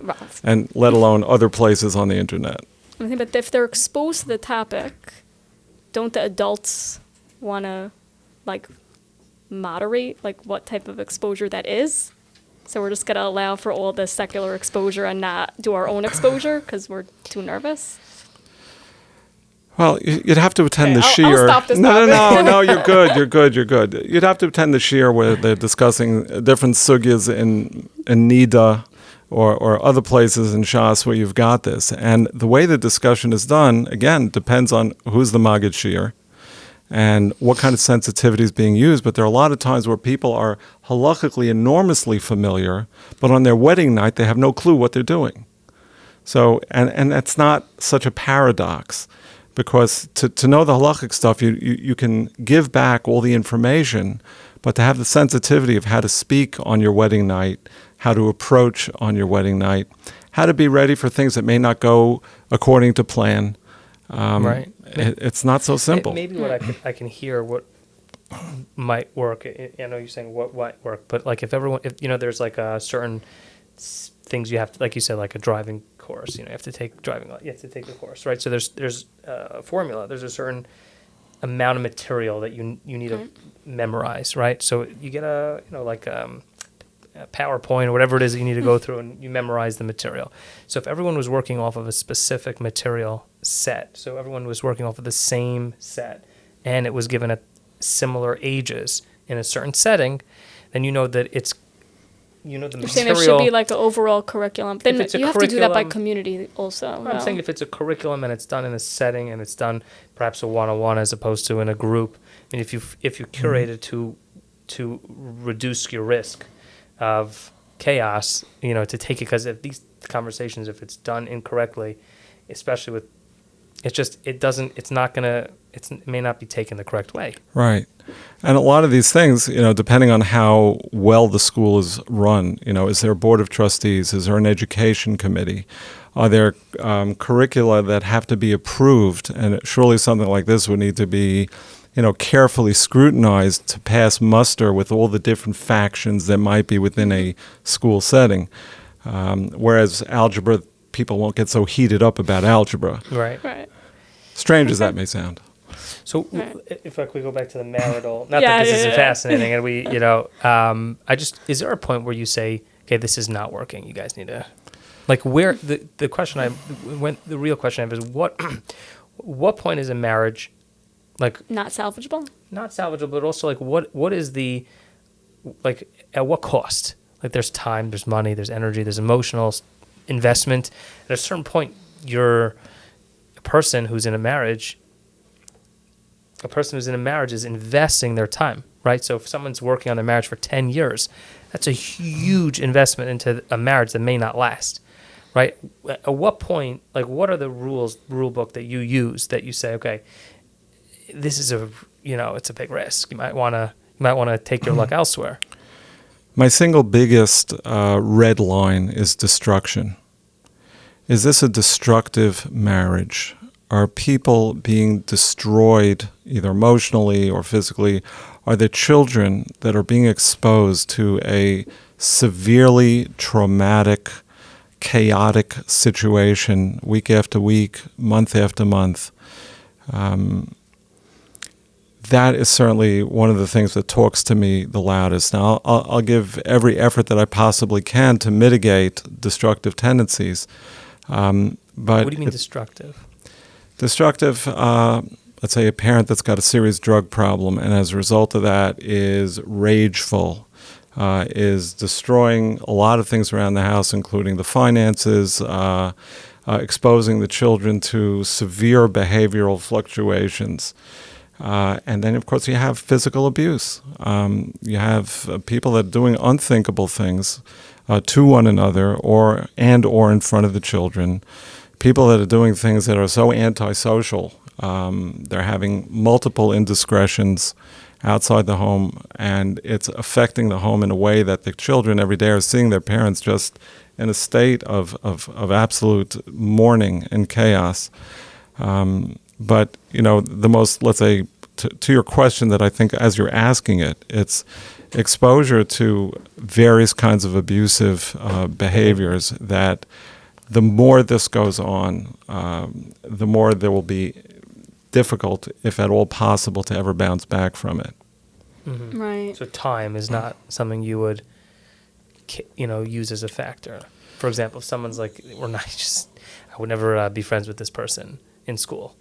and let alone other places on the internet. But if they're exposed to the topic, don't the adults want to like moderate like what type of exposure that is? So we're just going to allow for all the secular exposure and not do our own exposure because we're too nervous? Well, you'd have to attend the I'll shiur. stop this No, you're good. You'd have to attend the shiur where they're discussing different sugyas in Nida or other places in Shas where you've got this. And the way the discussion is done, again, depends on who's the Maggid shiur and what kind of sensitivity is being used. But there are a lot of times where people are halakhically enormously familiar, but on their wedding night, they have no clue what they're doing. So, and that's not such a paradox, because to know the halachic stuff, you can give back all the information, but to have the sensitivity of how to speak on your wedding night, how to approach on your wedding night, how to be ready for things that may not go according to plan. Right. It's not so simple. Maybe what I can hear what might work. I know you're saying what might work, but like if there's like a certain things you have to, like you said, like a driving course, you have to take you have to take the course, right? So there's a formula. There's a certain amount of material that you need to memorize, right? So you get a PowerPoint or whatever it is that you need to go through, and you memorize the material. So if everyone was working off of a specific material set, so everyone was working off of the same set, and it was given at similar ages in a certain setting, then you know that it's, the You're material. saying there should be like an overall curriculum. Then If you have to do that by community also. I'm saying if it's a curriculum and it's done in a setting and it's done perhaps a one-on-one as opposed to in a group, and if you curate it to reduce your risk of chaos, to take it, because if these conversations, if it's done incorrectly, especially with, it may not be taken the correct way. Right. And a lot of these things, depending on how well the school is run, is there a board of trustees? Is there an education committee? Are there curricula that have to be approved? And surely something like this would need to be carefully scrutinized to pass muster with all the different factions that might be within a school setting. Whereas algebra, people won't get so heated up about algebra. Right. Strange as that may sound. So if we go back to the marital, not that this is fascinating, and we, is there a point where you say, okay, this is not working, you guys need to, like, where, the question the real question I have is what point is a marriage, like, not salvageable, but also like what is the, like, at what cost? Like, there's time, there's money, there's energy, there's emotional investment. At a certain point, you're a person who's in a marriage is investing their time, right? So if someone's working on their marriage for 10 years, that's a huge investment into a marriage that may not last, right? At what point, like, what are the rule book that you use that you say, okay, this is it's a big risk. You might want to take your luck elsewhere. My single biggest red line is destruction. Is this a destructive marriage? are people being destroyed either emotionally or physically? Are the children that are being exposed to a severely traumatic, chaotic situation week after week, month after month? That is certainly one of the things that talks to me the loudest. Now, I'll give every effort that I possibly can to mitigate destructive tendencies. But What do you mean destructive? Destructive, let's say a parent that's got a serious drug problem, and as a result of that is rageful, is destroying a lot of things around the house, including the finances, exposing the children to severe behavioral fluctuations. And then, of course, you have physical abuse. You have people that are doing unthinkable things to one another or in front of the children. People that are doing things that are so antisocial. They're having multiple indiscretions outside the home, and it's affecting the home in a way that the children every day are seeing their parents just in a state of absolute mourning and chaos. But, the most, let's say, to your question that I think as you're asking it, it's exposure to various kinds of abusive behaviors that the more this goes on, the more there will be difficult, if at all possible, to ever bounce back from it. Mm-hmm. Right. So time is not something you would, use as a factor. For example, if someone's like, I would never be friends with this person in school.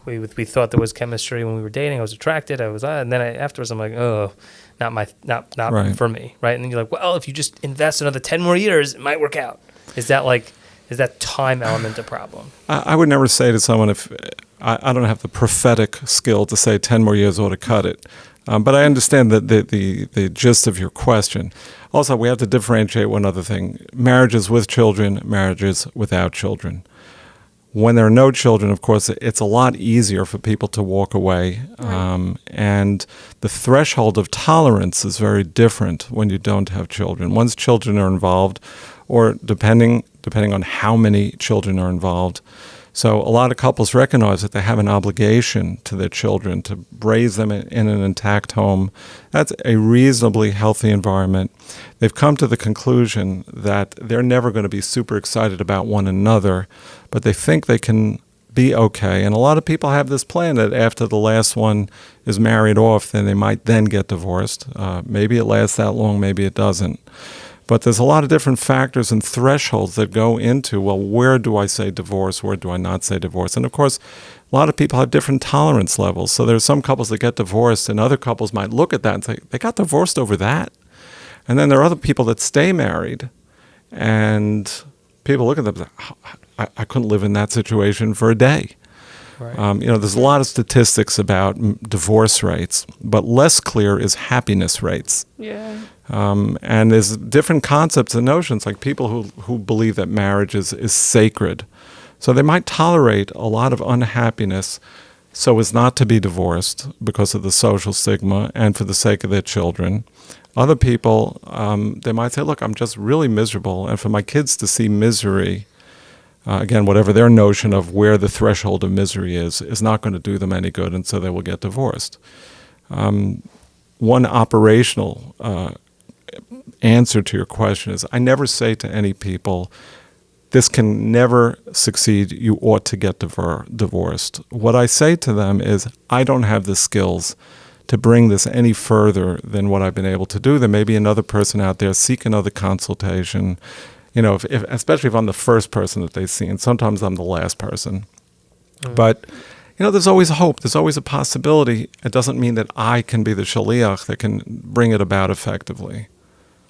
We thought there was chemistry when we were dating. I was attracted. And then afterwards I'm like, oh, not Right. for me, right? And then you're like, well, if you just invest another 10 more years, it might work out. Is that time element a problem? I would never say to someone, if I don't have the prophetic skill to say 10 more years ought to cut it. But I understand that the gist of your question. Also, we have to differentiate one other thing. Marriages with children, marriages without children. When there are no children, of course, it's a lot easier for people to walk away. Right. And the threshold of tolerance is very different when you don't have children. Once children are involved, or depending on how many children are involved. So a lot of couples recognize that they have an obligation to their children to raise them in an intact home. That's a reasonably healthy environment. They've come to the conclusion that they're never going to be super excited about one another, but they think they can be okay. And a lot of people have this plan that after the last one is married off, then they might then get divorced. Maybe it lasts that long, maybe it doesn't. But there's a lot of different factors and thresholds that go into, well, where do I say divorce? Where do I not say divorce? And of course, a lot of people have different tolerance levels. So there's some couples that get divorced, and other couples might look at that and say, they got divorced over that. And then there are other people that stay married, and people look at them and say, I couldn't live in that situation for a day. Right. There's a lot of statistics about divorce rates, but less clear is happiness rates. Yeah. And there's different concepts and notions, like people who believe that marriage is sacred. So they might tolerate a lot of unhappiness so as not to be divorced because of the social stigma and for the sake of their children. Other people, they might say, look, I'm just really miserable, and for my kids to see misery, again, whatever their notion of where the threshold of misery is not going to do them any good, and so they will get divorced. One operational answer to your question is, I never say to any people, this can never succeed, you ought to get divorced. What I say to them is, I don't have the skills to bring this any further than what I've been able to do. There may be another person out there, seek another consultation. Especially if I'm the first person that they see, and sometimes I'm the last person. But, there's always hope. There's always a possibility. It doesn't mean that I can be the shaliach that can bring it about effectively.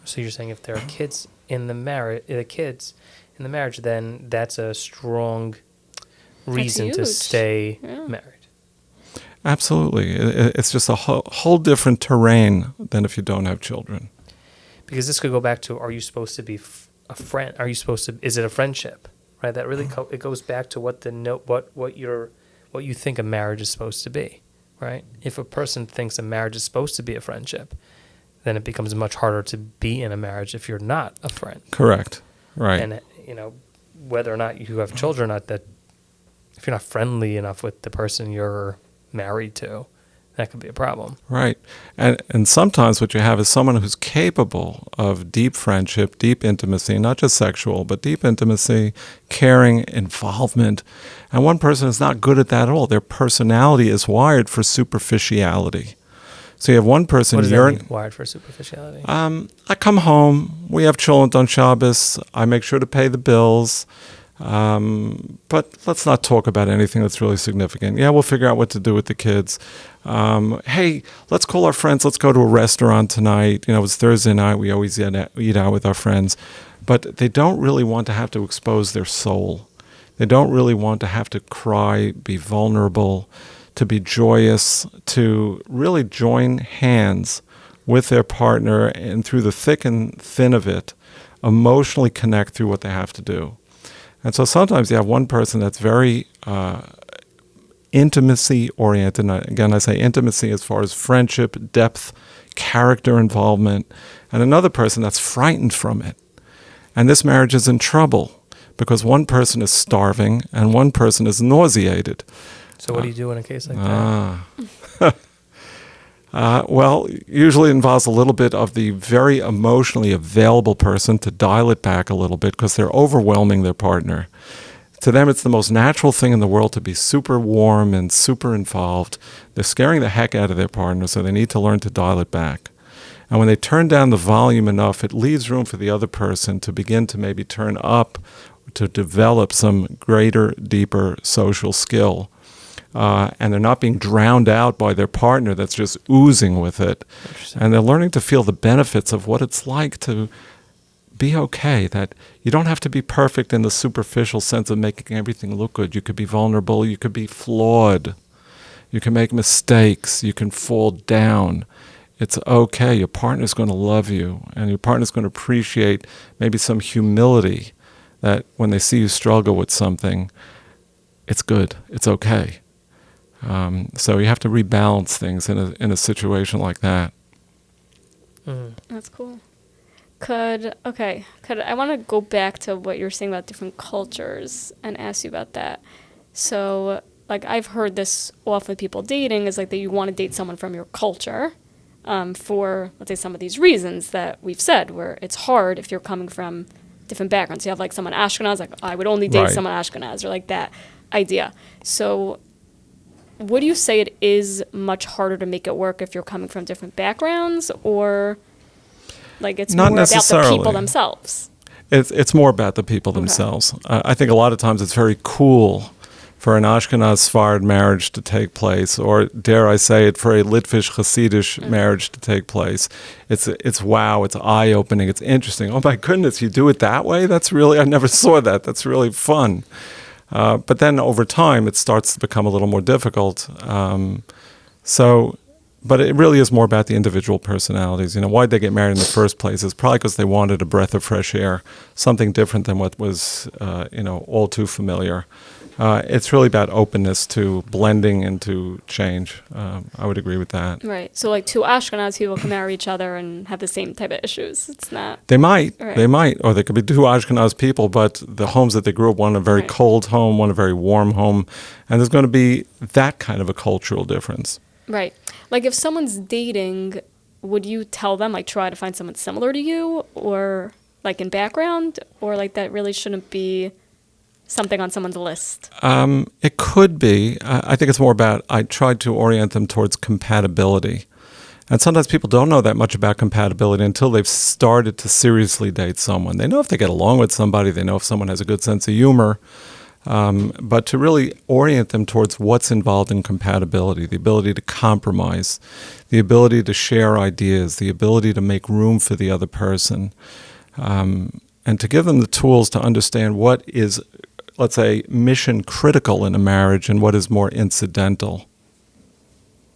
So you're saying if there are kids in the marriage, then that's a strong reason to stay married. Absolutely. It's just a whole different terrain than if you don't have children. Because this could go back to, are you supposed to be a friend? Is it a friendship? Right? That really it goes back to what you think a marriage is supposed to be, right? If a person thinks a marriage is supposed to be a friendship, then it becomes much harder to be in a marriage if you're not a friend. Correct. Right. And whether or not you have children or not, that if you're not friendly enough with the person you're married to, that could be a problem. Right. And sometimes what you have is someone who's capable of deep friendship, deep intimacy, not just sexual, but deep intimacy, caring, involvement. And one person is not good at that at all. Their personality is wired for superficiality. So you have one person... What does that mean, wired for superficiality? I come home, we have cholent on Shabbos, I make sure to pay the bills, but let's not talk about anything that's really significant. Yeah, we'll figure out what to do with the kids. Hey, let's call our friends, let's go to a restaurant tonight. It's Thursday night, we always eat out with our friends. But they don't really want to have to expose their soul. They don't really want to have to cry, be vulnerable, to be joyous, to really join hands with their partner and through the thick and thin of it, emotionally connect through what they have to do. And so sometimes you have one person that's very intimacy-oriented. And again, I say intimacy as far as friendship, depth, character involvement, and another person that's frightened from it. And this marriage is in trouble because one person is starving and one person is nauseated. So what do you do in a case like that? Well, usually it involves a little bit of the very emotionally available person to dial it back a little bit because they're overwhelming their partner. To them, it's the most natural thing in the world to be super warm and super involved. They're scaring the heck out of their partner, so they need to learn to dial it back. And when they turn down the volume enough, it leaves room for the other person to begin to maybe turn up, to develop some greater, deeper social skill. And they're not being drowned out by their partner that's just oozing with it. And they're learning to feel the benefits of what it's like to be okay, that you don't have to be perfect in the superficial sense of making everything look good. You could be vulnerable, you could be flawed, you can make mistakes, you can fall down. It's okay. Your partner's going to love you, and your partner's going to appreciate maybe some humility that when they see you struggle with something, it's good, it's okay. So you have to rebalance things in a situation like that. That's cool. I want to go back to what you were saying about different cultures and ask you about that. So, I've heard this often with people dating is that you want to date someone from your culture for, let's say, some of these reasons that we've said, where it's hard if you're coming from different backgrounds. You have someone Ashkenaz, I would only date someone Ashkenaz, or that idea. So would you say it is much harder to make it work if you're coming from different backgrounds, or it's not more about the people themselves? It's more about the people themselves. I think a lot of times it's very cool for an Ashkenaz Sfarad marriage to take place, or dare I say it, for a Litvish Hasidish marriage to take place. It's wow, it's eye-opening, it's interesting. Oh my goodness, you do it that way? I never saw that. That's really fun. But then over time, it starts to become a little more difficult. But it really is more about the individual personalities. Why'd they get married in the first place? It's probably because they wanted a breath of fresh air, something different than what was, all too familiar. It's really about openness to blending and to change. I would agree with that. Right. So two Ashkenaz people can marry each other and have the same type of issues. It's not... They might. Right. They might. Or they could be two Ashkenaz people, but the homes that they grew up, one a very cold home, one a very warm home. And there's going to be that kind of a cultural difference. Right. If someone's dating, would you tell them, try to find someone similar to you, or, in background, or, that really shouldn't be something on someone's list? It could be. I think it's more about, I tried to orient them towards compatibility. And sometimes people don't know that much about compatibility until they've started to seriously date someone. They know if they get along with somebody, they know if someone has a good sense of humor. But to really orient them towards what's involved in compatibility, the ability to compromise, the ability to share ideas, the ability to make room for the other person, and to give them the tools to understand what is, let's say, mission critical in a marriage and what is more incidental.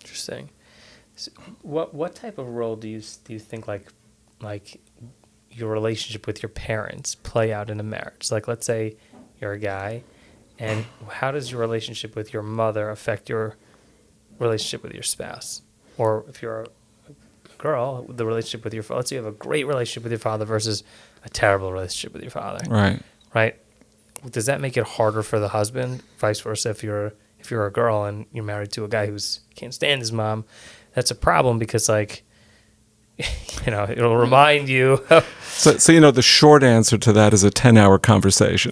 Interesting. So what type of role do you think like your relationship with your parents play out in a marriage? Let's say you're a guy. And how does your relationship with your mother affect your relationship with your spouse? Or if you're a girl, the relationship with your father. Let's say you have a great relationship with your father versus a terrible relationship with your father. Right. Right? does that make it harder for the husband? Vice versa, if you're a girl and you're married to a guy who's can't stand his mom, that's a problem because like, it'll remind you. So the short answer to that is a 10-hour conversation.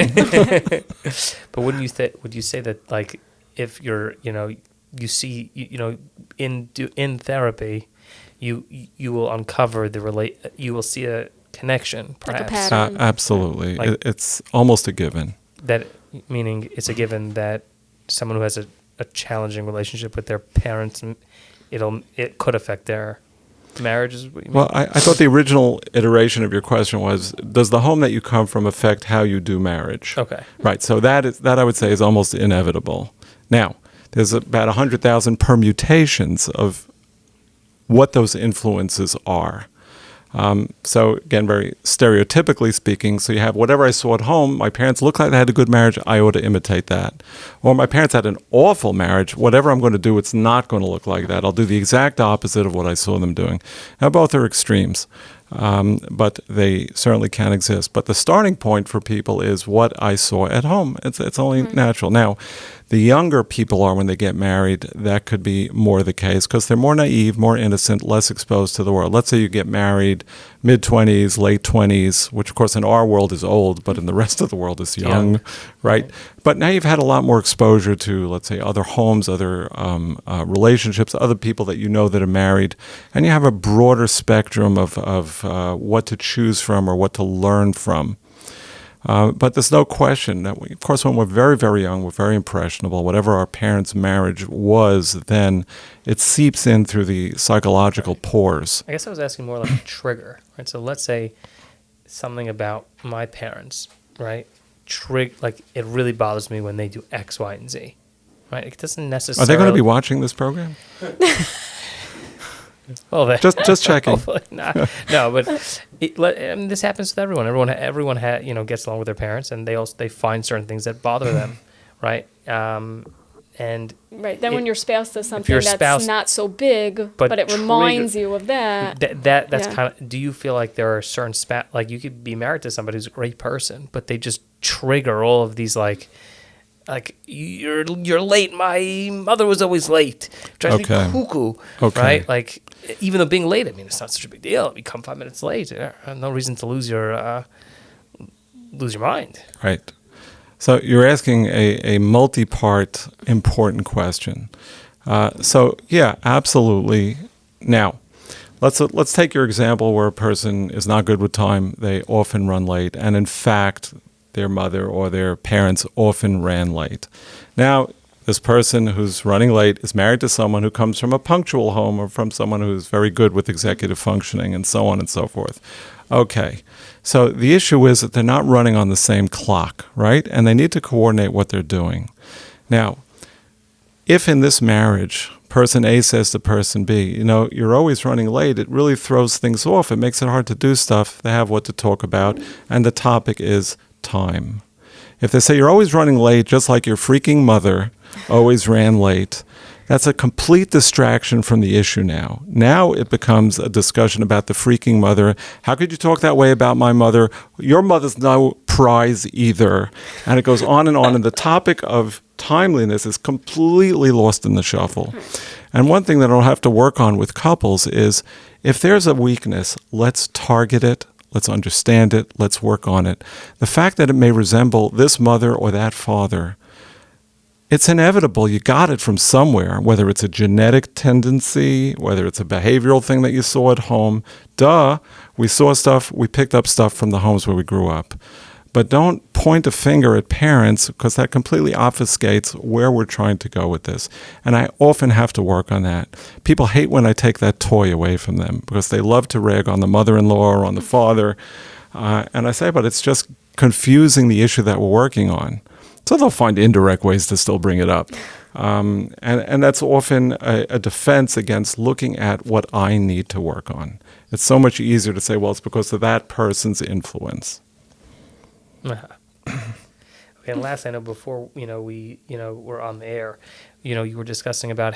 But would you say that like if you're you see in therapy, you will uncover you will see a connection, perhaps. Like a pattern. Absolutely. Like- It's almost a given. That meaning it's a given that someone who has a challenging relationship with their parents, it could affect their marriage. Is what you mean? Well, I thought the original iteration of your question was, does the home that you come from affect how you do marriage? Okay. Right. So that I would say is almost inevitable. Now, there's about 100,000 permutations of what those influences are. So again, very stereotypically speaking, so you have whatever I saw at home, my parents looked like they had a good marriage, I ought to imitate that. Or my parents had an awful marriage, whatever I'm going to do, it's not going to look like that. I'll do the exact opposite of what I saw them doing. Now, both are extremes, but they certainly can exist. But the starting point for people is what I saw at home. It's only natural. Now, the younger people are when they get married, that could be more the case because they're more naive, more innocent, less exposed to the world. Let's say you get married mid-20s, late 20s, which of course in our world is old, but in the rest of the world is young, right? But now you've had a lot more exposure to, let's say, other homes, other relationships, other people that you know that are married, and you have a broader spectrum of what to choose from or what to learn from. But there's no question that, of course, when we're very, very young, we're very impressionable. Whatever our parents' marriage was then, it seeps in through the psychological pores. I guess I was asking more like a trigger, right? So let's say something about my parents, right? Like it really bothers me when they do X, Y, and Z, right? It doesn't necessarily. Are they going to be watching this program? Well, just checking. Hopefully not. No, but this happens with everyone. Everyone gets along with their parents, and they find certain things that bother them, right? And right. Then when your spouse does something that's not so big, but it reminds you of that. That's kind of. Do you feel like there are certain like you could be married to somebody who's a great person, but they just trigger all of these like you're late. My mother was always late. Drives me cuckoo. Okay. Right? Like even though being late, I mean, it's not such a big deal. If you come 5 minutes late, no reason to lose your mind. Right. So you're asking a multi-part important question. So yeah, absolutely. Now, let's take your example where a person is not good with time. They often run late, and in fact, their mother or their parents often ran late. Now, this person who's running late is married to someone who comes from a punctual home or from someone who's very good with executive functioning and so on and so forth. Okay, so the issue is that they're not running on the same clock, right? And they need to coordinate what they're doing. Now, if in this marriage, person A says to person B, you're always running late, it really throws things off. It makes it hard to do stuff. They have what to talk about, and the topic is time. If they say you're always running late, just like your freaking mother always ran late, that's a complete distraction from the issue now. Now it becomes a discussion about the freaking mother. How could you talk that way about my mother? Your mother's no prize either. And it goes on, and the topic of timeliness is completely lost in the shuffle. And one thing that I'll have to work on with couples is if there's a weakness, let's target it. Let's understand it. Let's work on it. The fact that it may resemble this mother or that father, it's inevitable. You got it from somewhere, whether it's a genetic tendency, whether it's a behavioral thing that you saw at home. We saw stuff, we picked up stuff from the homes where we grew up. But don't point a finger at parents because that completely obfuscates where we're trying to go with this. And I often have to work on that. People hate when I take that toy away from them because they love to rag on the mother-in-law or on the father. And I say, but it's just confusing the issue that we're working on. So they'll find indirect ways to still bring it up. And that's often a defense against looking at what I need to work on. It's so much easier to say, well, it's because of that person's influence. Okay, and last, I know before we were on the air, you were discussing about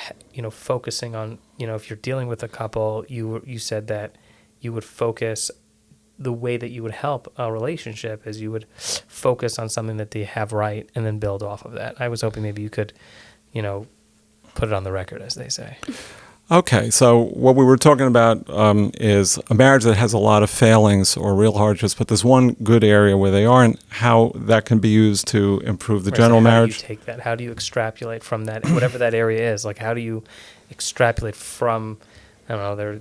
focusing on if you're dealing with a couple, you said that you would focus the way that you would help a relationship is you would focus on something that they have right and then build off of that. I was hoping maybe you could, put it on the record, as they say. Okay, so what we were talking about is a marriage that has a lot of failings or real hardships, but there's one good area where they aren't, how that can be used to improve the general marriage. How do you take that? How do you extrapolate from that, whatever that area is? Like, how do you extrapolate from, I don't know, they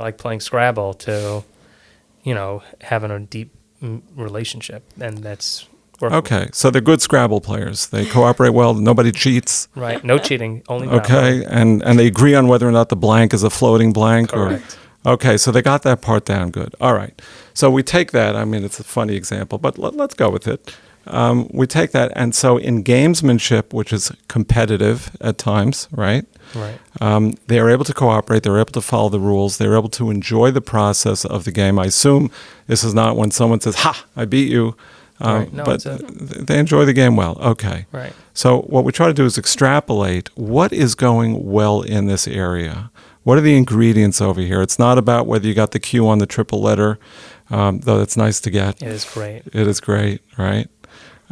like playing Scrabble to, having a deep relationship, and that's working. Okay, so they're good Scrabble players. They cooperate well. Nobody cheats. Right, no cheating, only okay, and they agree on whether or not the blank is a floating blank. Correct. Okay, so they got that part down good. All right, so we take that. I mean, it's a funny example, but let's go with it. We take that, and so in gamesmanship, which is competitive at times, right? Right. They are able to cooperate. They're able to follow the rules. They're able to enjoy the process of the game. I assume this is not when someone says, "Ha, I beat you." Right. No, but they enjoy the game well. Okay. Right. So what we try to do is extrapolate what is going well in this area. What are the ingredients over here? It's not about whether you got the Q on the triple letter, though it's nice to get. It is great. It is great, right?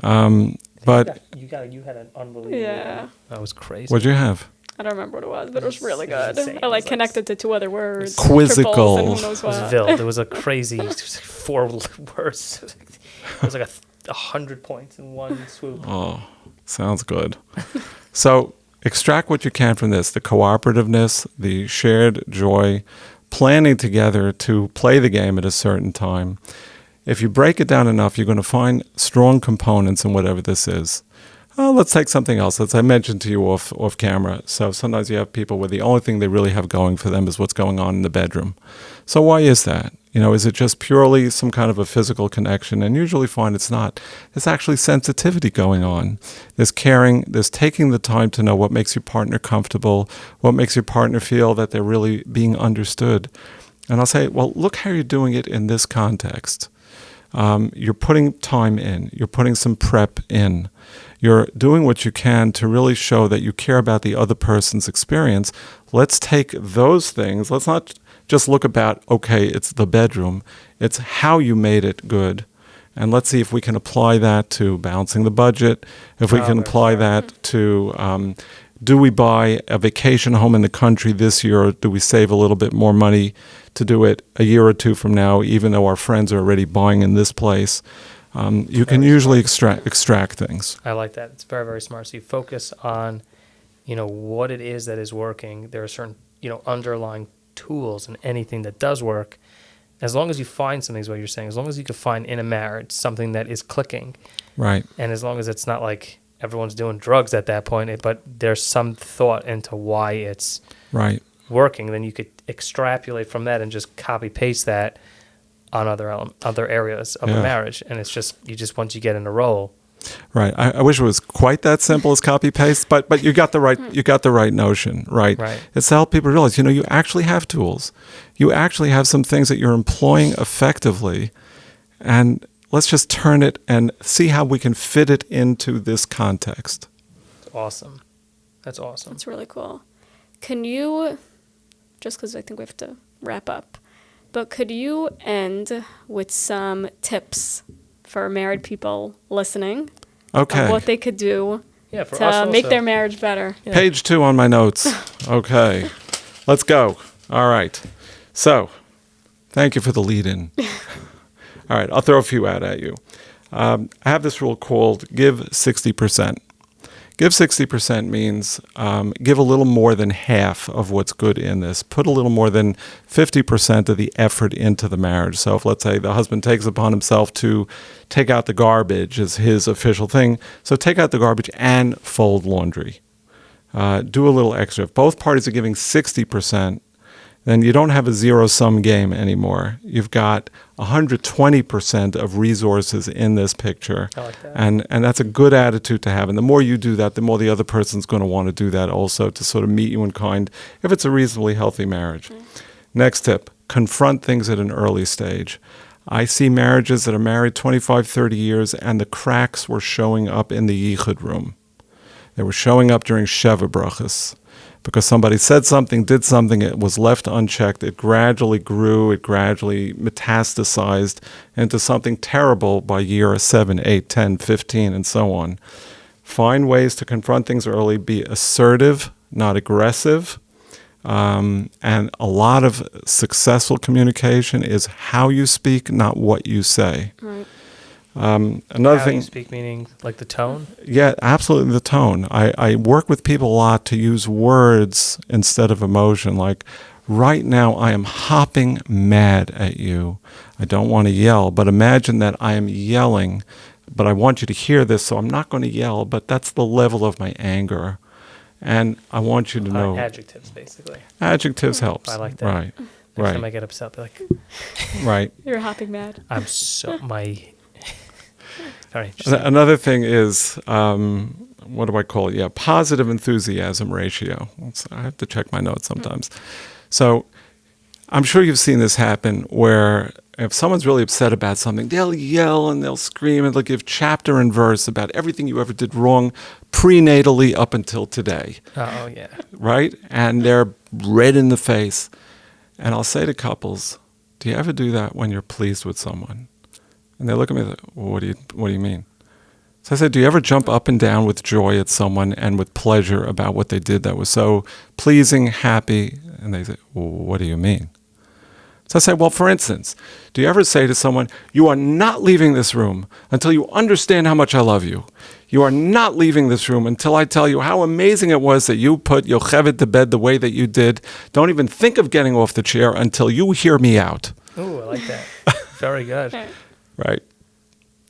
But you had an unbelievable. Yeah. That was crazy. what'd you have? I don't remember what it was, but it was really It was good. insane. I It was connected to 2 other words. Quizzical. Triples, and who knows It was what. Vild. It was a crazy 4 words. It was like 100 points in one swoop. Oh, sounds good. So extract what you can from this, the cooperativeness, the shared joy, planning together to play the game at a certain time. If you break it down enough, you're going to find strong components in whatever this is. Let's take something else. As I mentioned to you off camera. So sometimes you have people where the only thing they really have going for them is what's going on in the bedroom. So why is that? Is it just purely some kind of a physical connection? And usually find it's not. There's actually sensitivity going on. There's caring. There's taking the time to know what makes your partner comfortable, what makes your partner feel that they're really being understood. And I'll say, well, look how you're doing it in this context. You're putting time in. You're putting some prep in. You're doing what you can to really show that you care about the other person's experience. Let's take those things. Let's not just look about, okay, it's the bedroom. It's how you made it good. And let's see if we can apply that to balancing the budget, if we can apply that to do we buy a vacation home in the country this year, or do we save a little bit more money to do it a year or 2 from now, even though our friends are already buying in this place? You can usually extract things. I like that. It's very, very smart. So you focus on, what it is that is working. There are certain, underlying tools and anything that does work. As long as you find something, is what you're saying. As long as you can find in a marriage something that is clicking. Right. And as long as it's not like everyone's doing drugs at that point, but there's some thought into why it's right working, then you could extrapolate from that and just copy paste that on other areas of the marriage. And it's just once you get in a role. Right. I wish it was quite that simple as copy paste, but you got the right notion, right? Right. It's to help people realize, you actually have tools. You actually have some things that you're employing effectively, and let's just turn it and see how we can fit it into this context. Awesome. That's awesome. That's really cool. Can you, just because I think we have to wrap up, but could you end with some tips for married people listening? Okay. Of what they could do for to us make also. Their marriage better. Yeah. Page 2 on my notes. Okay. Let's go. All right. So, thank you for the lead-in. All right. I'll throw a few out at you. I have this rule called give 60%. Give 60% means give a little more than half of what's good in this. Put a little more than 50% of the effort into the marriage. So if, let's say, the husband takes upon himself to take out the garbage as his official thing, so take out the garbage and fold laundry. Do a little extra. If both parties are giving 60%, then you don't have a zero-sum game anymore. You've got 120% of resources in this picture. I like that. And that's a good attitude to have. And the more you do that, the more the other person's going to want to do that also, to sort of meet you in kind, if it's a reasonably healthy marriage. Next tip, confront things at an early stage. I see marriages that are married 25, 30 years, and the cracks were showing up in the yichud room. They were showing up during Sheva brachas. Because somebody said something, did something, it was left unchecked, it gradually grew, it gradually metastasized into something terrible by year 7, 8, 10, 15, and so on. Find ways to confront things early, be assertive, not aggressive. And a lot of successful communication is how you speak, not what you say. Right. Another How thing, you speak, meaning like the tone? yeah, absolutely the tone. I work with people a lot to use words instead of emotion. Like, right now I am hopping mad at you. I don't want to yell, but imagine that I am yelling, but I want you to hear this, so I'm not going to yell, but that's the level of my anger. And I want you to know. Adjectives, basically. Adjectives helps. I like that. Right. Next time Right. I get upset, I'll be like, Right. You're hopping mad. I'm so, Sorry. Another thing is, what do I call it? Yeah, positive enthusiasm ratio. I have to check my notes sometimes. So I'm sure you've seen this happen where if someone's really upset about something, they'll yell and they'll scream and they'll give chapter and verse about everything you ever did wrong prenatally up until today, Oh, yeah. right? And they're red in the face. And I'll say to couples, do you ever do that when you're pleased with someone? And they look at me like, well, what do you mean? So I said, do you ever jump up and down with joy at someone and with pleasure about what they did that was so pleasing, happy? And they say, well, what do you mean? So I say, well, for instance, do you ever say to someone, you are not leaving this room until you understand how much I love you? You are not leaving this room until I tell you how amazing it was that you put Yocheved to bed the way that you did. Don't even think of getting off the chair until you hear me out. Ooh, I like that. Very good. Right.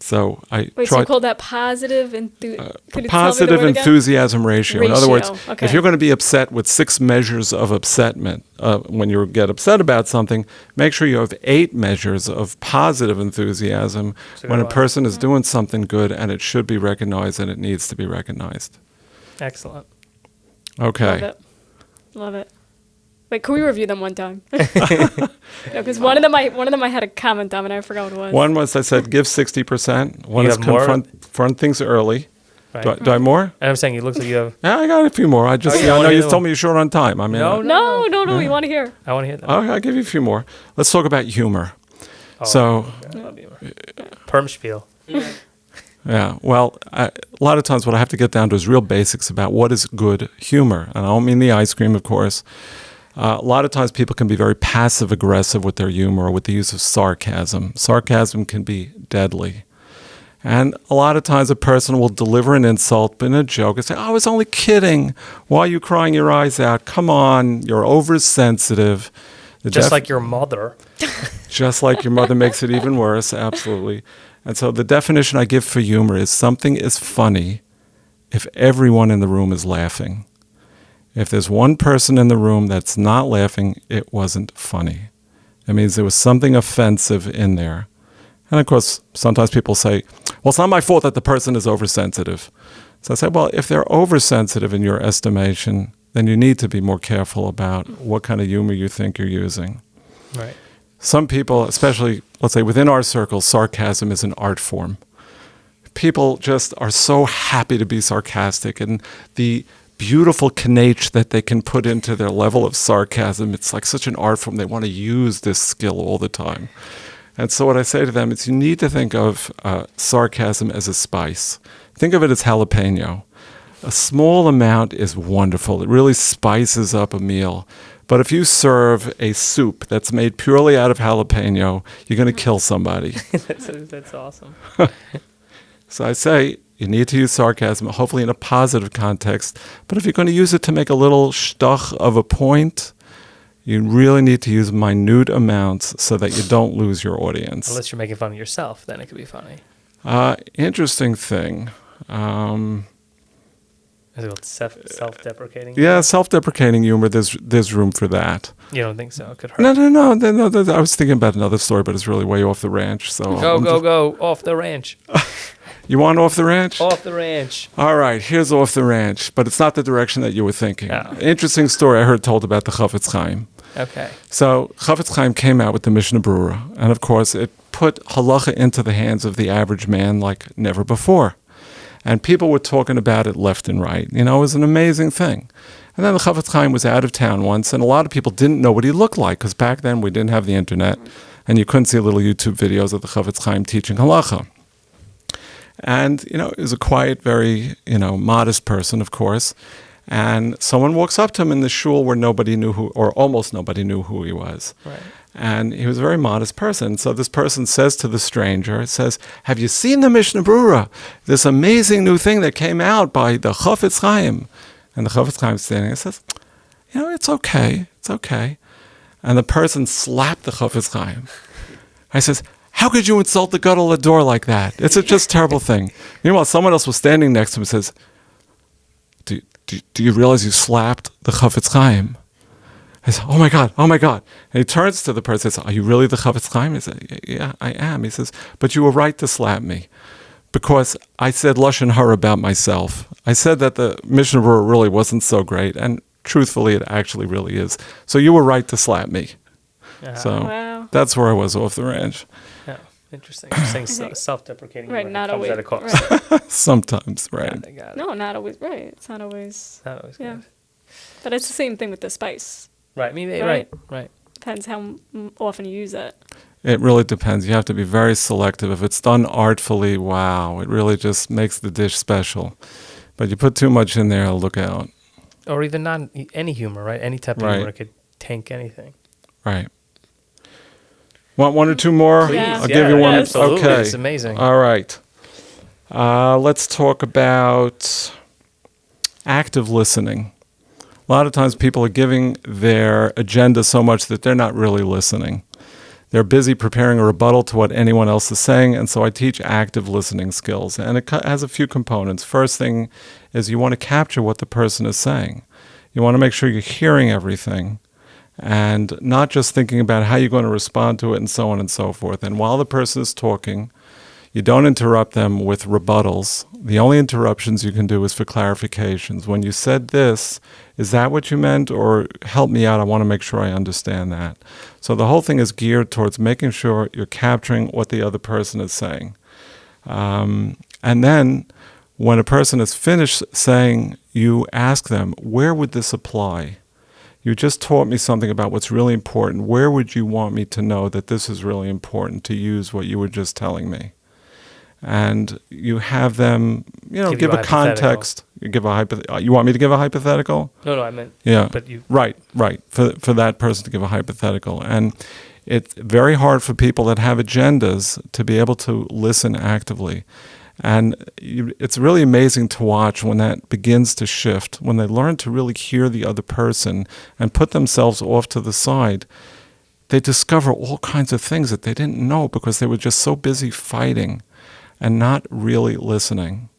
So I Wait, so you call that positive could you tell me the positive word again? enthusiasm ratio. In other words, Ratio, okay. if you're going to be upset with 6 measures of upsetment, when you get upset about something, make sure you have 8 measures of positive enthusiasm That's a when good a one. person is doing something good and it should be recognized and it needs to be recognized. Excellent. Okay. Love it. Love it. Wait, can we review them one time? Because one of them I had a comment on and I forgot what it was. One was I said give 60%. One You is have more? confront things early. Right. Do I have more? And I'm saying it looks like you have. Yeah, I got a few more. I just Oh, yeah, I I know wanna you hear told them. me you're short on time. I mean, No, No, we want to hear. I want to hear that. I'll give you a few more. Let's talk about humor. Oh, So, okay. I love you. Perm spiel. yeah, well, a lot of times what I have to get down to is real basics about what is good humor. And I don't mean the ice cream, of course. A lot of times people can be very passive-aggressive with their humor or with the use of sarcasm. Sarcasm can be deadly. And a lot of times a person will deliver an insult in a joke and say, I was only kidding. Why are you crying your eyes out? Come on, you're oversensitive. Just like your mother. Just like your mother makes it even worse, absolutely. And so the definition I give for humor is something is funny if everyone in the room is laughing. If there's one person in the room that's not laughing, it wasn't funny. It means there was something offensive in there. And of course, sometimes people say, well, it's not my fault that the person is oversensitive. So I say, well, if they're oversensitive in your estimation, then you need to be more careful about what kind of humor you think you're using. Right. Some people, especially, let's say within our circles, sarcasm is an art form. People just are so happy to be sarcastic, and the beautiful knach that they can put into their level of sarcasm, it's like such an art form. They want to use this skill all the time. And so what I say to them is you need to think of sarcasm as a spice. Think of it as jalapeno. A small amount is wonderful. It really spices up a meal. But if you serve a soup that's made purely out of jalapeno, you're going to kill somebody. That's awesome. So I say you need to use sarcasm, hopefully in a positive context. But if you're going to use it to make a little shtuch of a point, you really need to use minute amounts so that you don't lose your audience. Unless you're making fun of yourself, then it could be funny. Interesting thing. Is it called self-deprecating? Yeah, self-deprecating humor, there's room for that. You don't think so? It could hurt. No. I was thinking about another story, but it's really way off the ranch. So Go, off the ranch. You want off the ranch? Off the ranch. All right, here's off the ranch, but it's not the direction that you were thinking. Oh. Interesting story I heard told about the Lchaim. Okay. So Lchaim came out with the Mishnah Berurah, and of course it put halacha into the hands of the average man like never before. And people were talking about it left and right. It was an amazing thing. And then the Chofetz Chaim was out of town once, and a lot of people didn't know what he looked like, because back then we didn't have the internet, and you couldn't see little YouTube videos of the Chofetz Chaim teaching halacha. And, he was a quiet, very, modest person, of course. And someone walks up to him in the shul where nobody knew who, or almost nobody knew who he was. Right. And he was a very modest person. So this person says to the stranger, have you seen the Mishnah Brura? This amazing new thing that came out by the Chofetz Chaim. And the Chofetz Chaim is standing and says, it's okay. It's okay. And the person slapped the Chofetz Chaim. I says, how could you insult the Gadol Hador like that? It's just a terrible thing. Meanwhile, someone else was standing next to him and says, do you realize you slapped the Chofetz Chaim? I said, oh my God. And he turns to the person and says, are you really the Chofetz Chaim? He said, yeah, I am. He says, but you were right to slap me, because I said Lashon Hara about myself. I said that the Mishnah Brura really wasn't so great, and truthfully, it actually really is. So you were right to slap me. So that's where I was off the range. Yeah, interesting. You're saying self-deprecating. Right, not always. At a cost. Right. Sometimes, right. Got it. No, not always. Right. It's not always. Not always Yeah. good. But it's the same thing with the spice. Right. Right. Depends how often you use it. It really depends. You have to be very selective. If it's done artfully, wow, it really just makes the dish special. But you put too much in there, look out. Or even not any humor, right? Any type of humor could tank anything. Right. Want one or two more? Please. I'll give you one. Absolutely. Okay. It's amazing. All right. Let's talk about active listening. A lot of times people are giving their agenda so much that they're not really listening. They're busy preparing a rebuttal to what anyone else is saying, and so I teach active listening skills. And it has a few components. First thing is you want to capture what the person is saying. You want to make sure you're hearing everything and not just thinking about how you're going to respond to it and so on and so forth. And while the person is talking, you don't interrupt them with rebuttals. The only interruptions you can do is for clarifications. When you said this, is that what you meant? Or help me out, I want to make sure I understand that. So the whole thing is geared towards making sure you're capturing what the other person is saying. And then when a person is finished saying, you ask them, where would this apply? You just taught me something about what's really important. Where would you want me to know that this is really important to use what you were just telling me? And you have them, give a context. You want me to give a hypothetical? No, I meant. Yeah. But you. Right. For that person to give a hypothetical, and it's very hard for people that have agendas to be able to listen actively. And it's really amazing to watch when that begins to shift, when they learn to really hear the other person and put themselves off to the side. They discover all kinds of things that they didn't know because they were just so busy fighting and not really listening.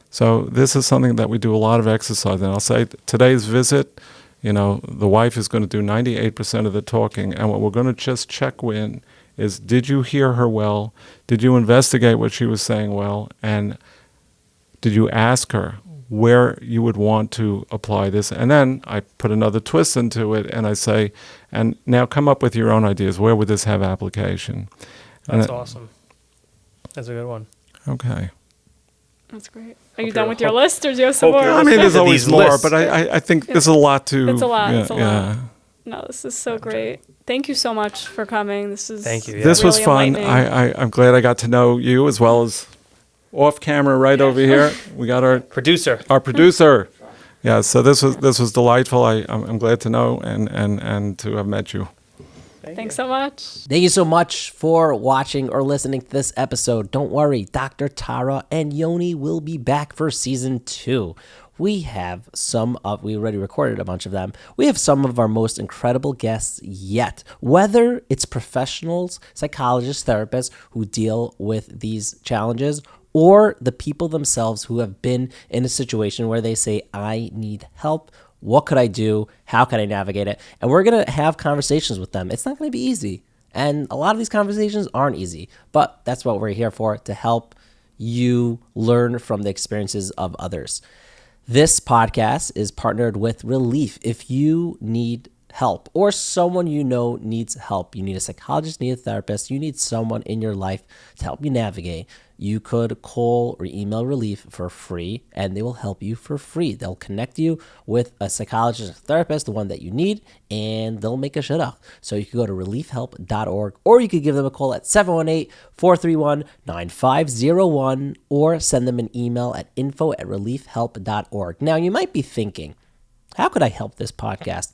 So this is something that we do a lot of exercise. And I'll say today's visit, the wife is going to do 98% of the talking. And what we're going to just check in is, did you hear her well? Did you investigate what she was saying well? And did you ask her where you would want to apply this? And then I put another twist into it and I say, and now come up with your own ideas. Where would this have application? That's awesome. That's a good one. Okay. That's great. Are you done with your list, or do you have some more? I mean, there's always more, but I think there's a lot to... It's a lot. Yeah, it's a lot. No, this is so great. Thank you so much for coming. Thank you. Yeah. This was really fun. enlightening. I'm glad I got to know you as well as off camera right over here. We got our producer. Yeah, so this was delightful. I'm glad to know and to have met you. Thanks so much. Thank you so much for watching or listening to this episode. Don't worry, Dr. Tara and Yoni will be back for season 2. We already recorded a bunch of them. We have some of our most incredible guests yet. Whether it's professionals, psychologists, therapists who deal with these challenges, or the people themselves who have been in a situation where they say, I need help. What could I do? How can I navigate it? And we're going to have conversations with them. It's not going to be easy. And a lot of these conversations aren't easy, but that's what we're here for, to help you learn from the experiences of others. This podcast is partnered with Relief. If you need help, or someone you know needs help, you need a psychologist, need a therapist, you need someone in your life to help you navigate, you could call or email Relief for free, and they will help you for free. They'll connect you with a psychologist or therapist, the one that you need, and they'll make a shidduch. So you could go to reliefhelp.org, or you could give them a call at 718-431-9501, or send them an email at info@reliefhelp.org. Now, you might be thinking, how could I help this podcast?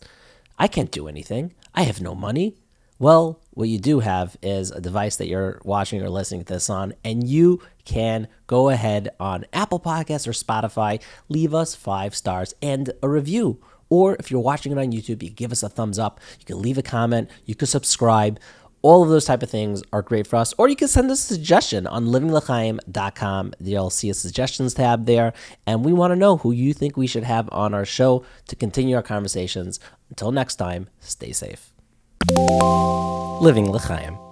I can't do anything. I have no money. Well, what you do have is a device that you're watching or listening to this on, and you can go ahead on Apple Podcasts or Spotify, leave us 5 stars and a review. Or if you're watching it on YouTube, you can give us a thumbs up. You can leave a comment. You can subscribe. All of those type of things are great for us. Or you can send us a suggestion on livinglchaim.com. You'll see a suggestions tab there. And we want to know who you think we should have on our show to continue our conversations. Until next time, stay safe. Living L'Chaim.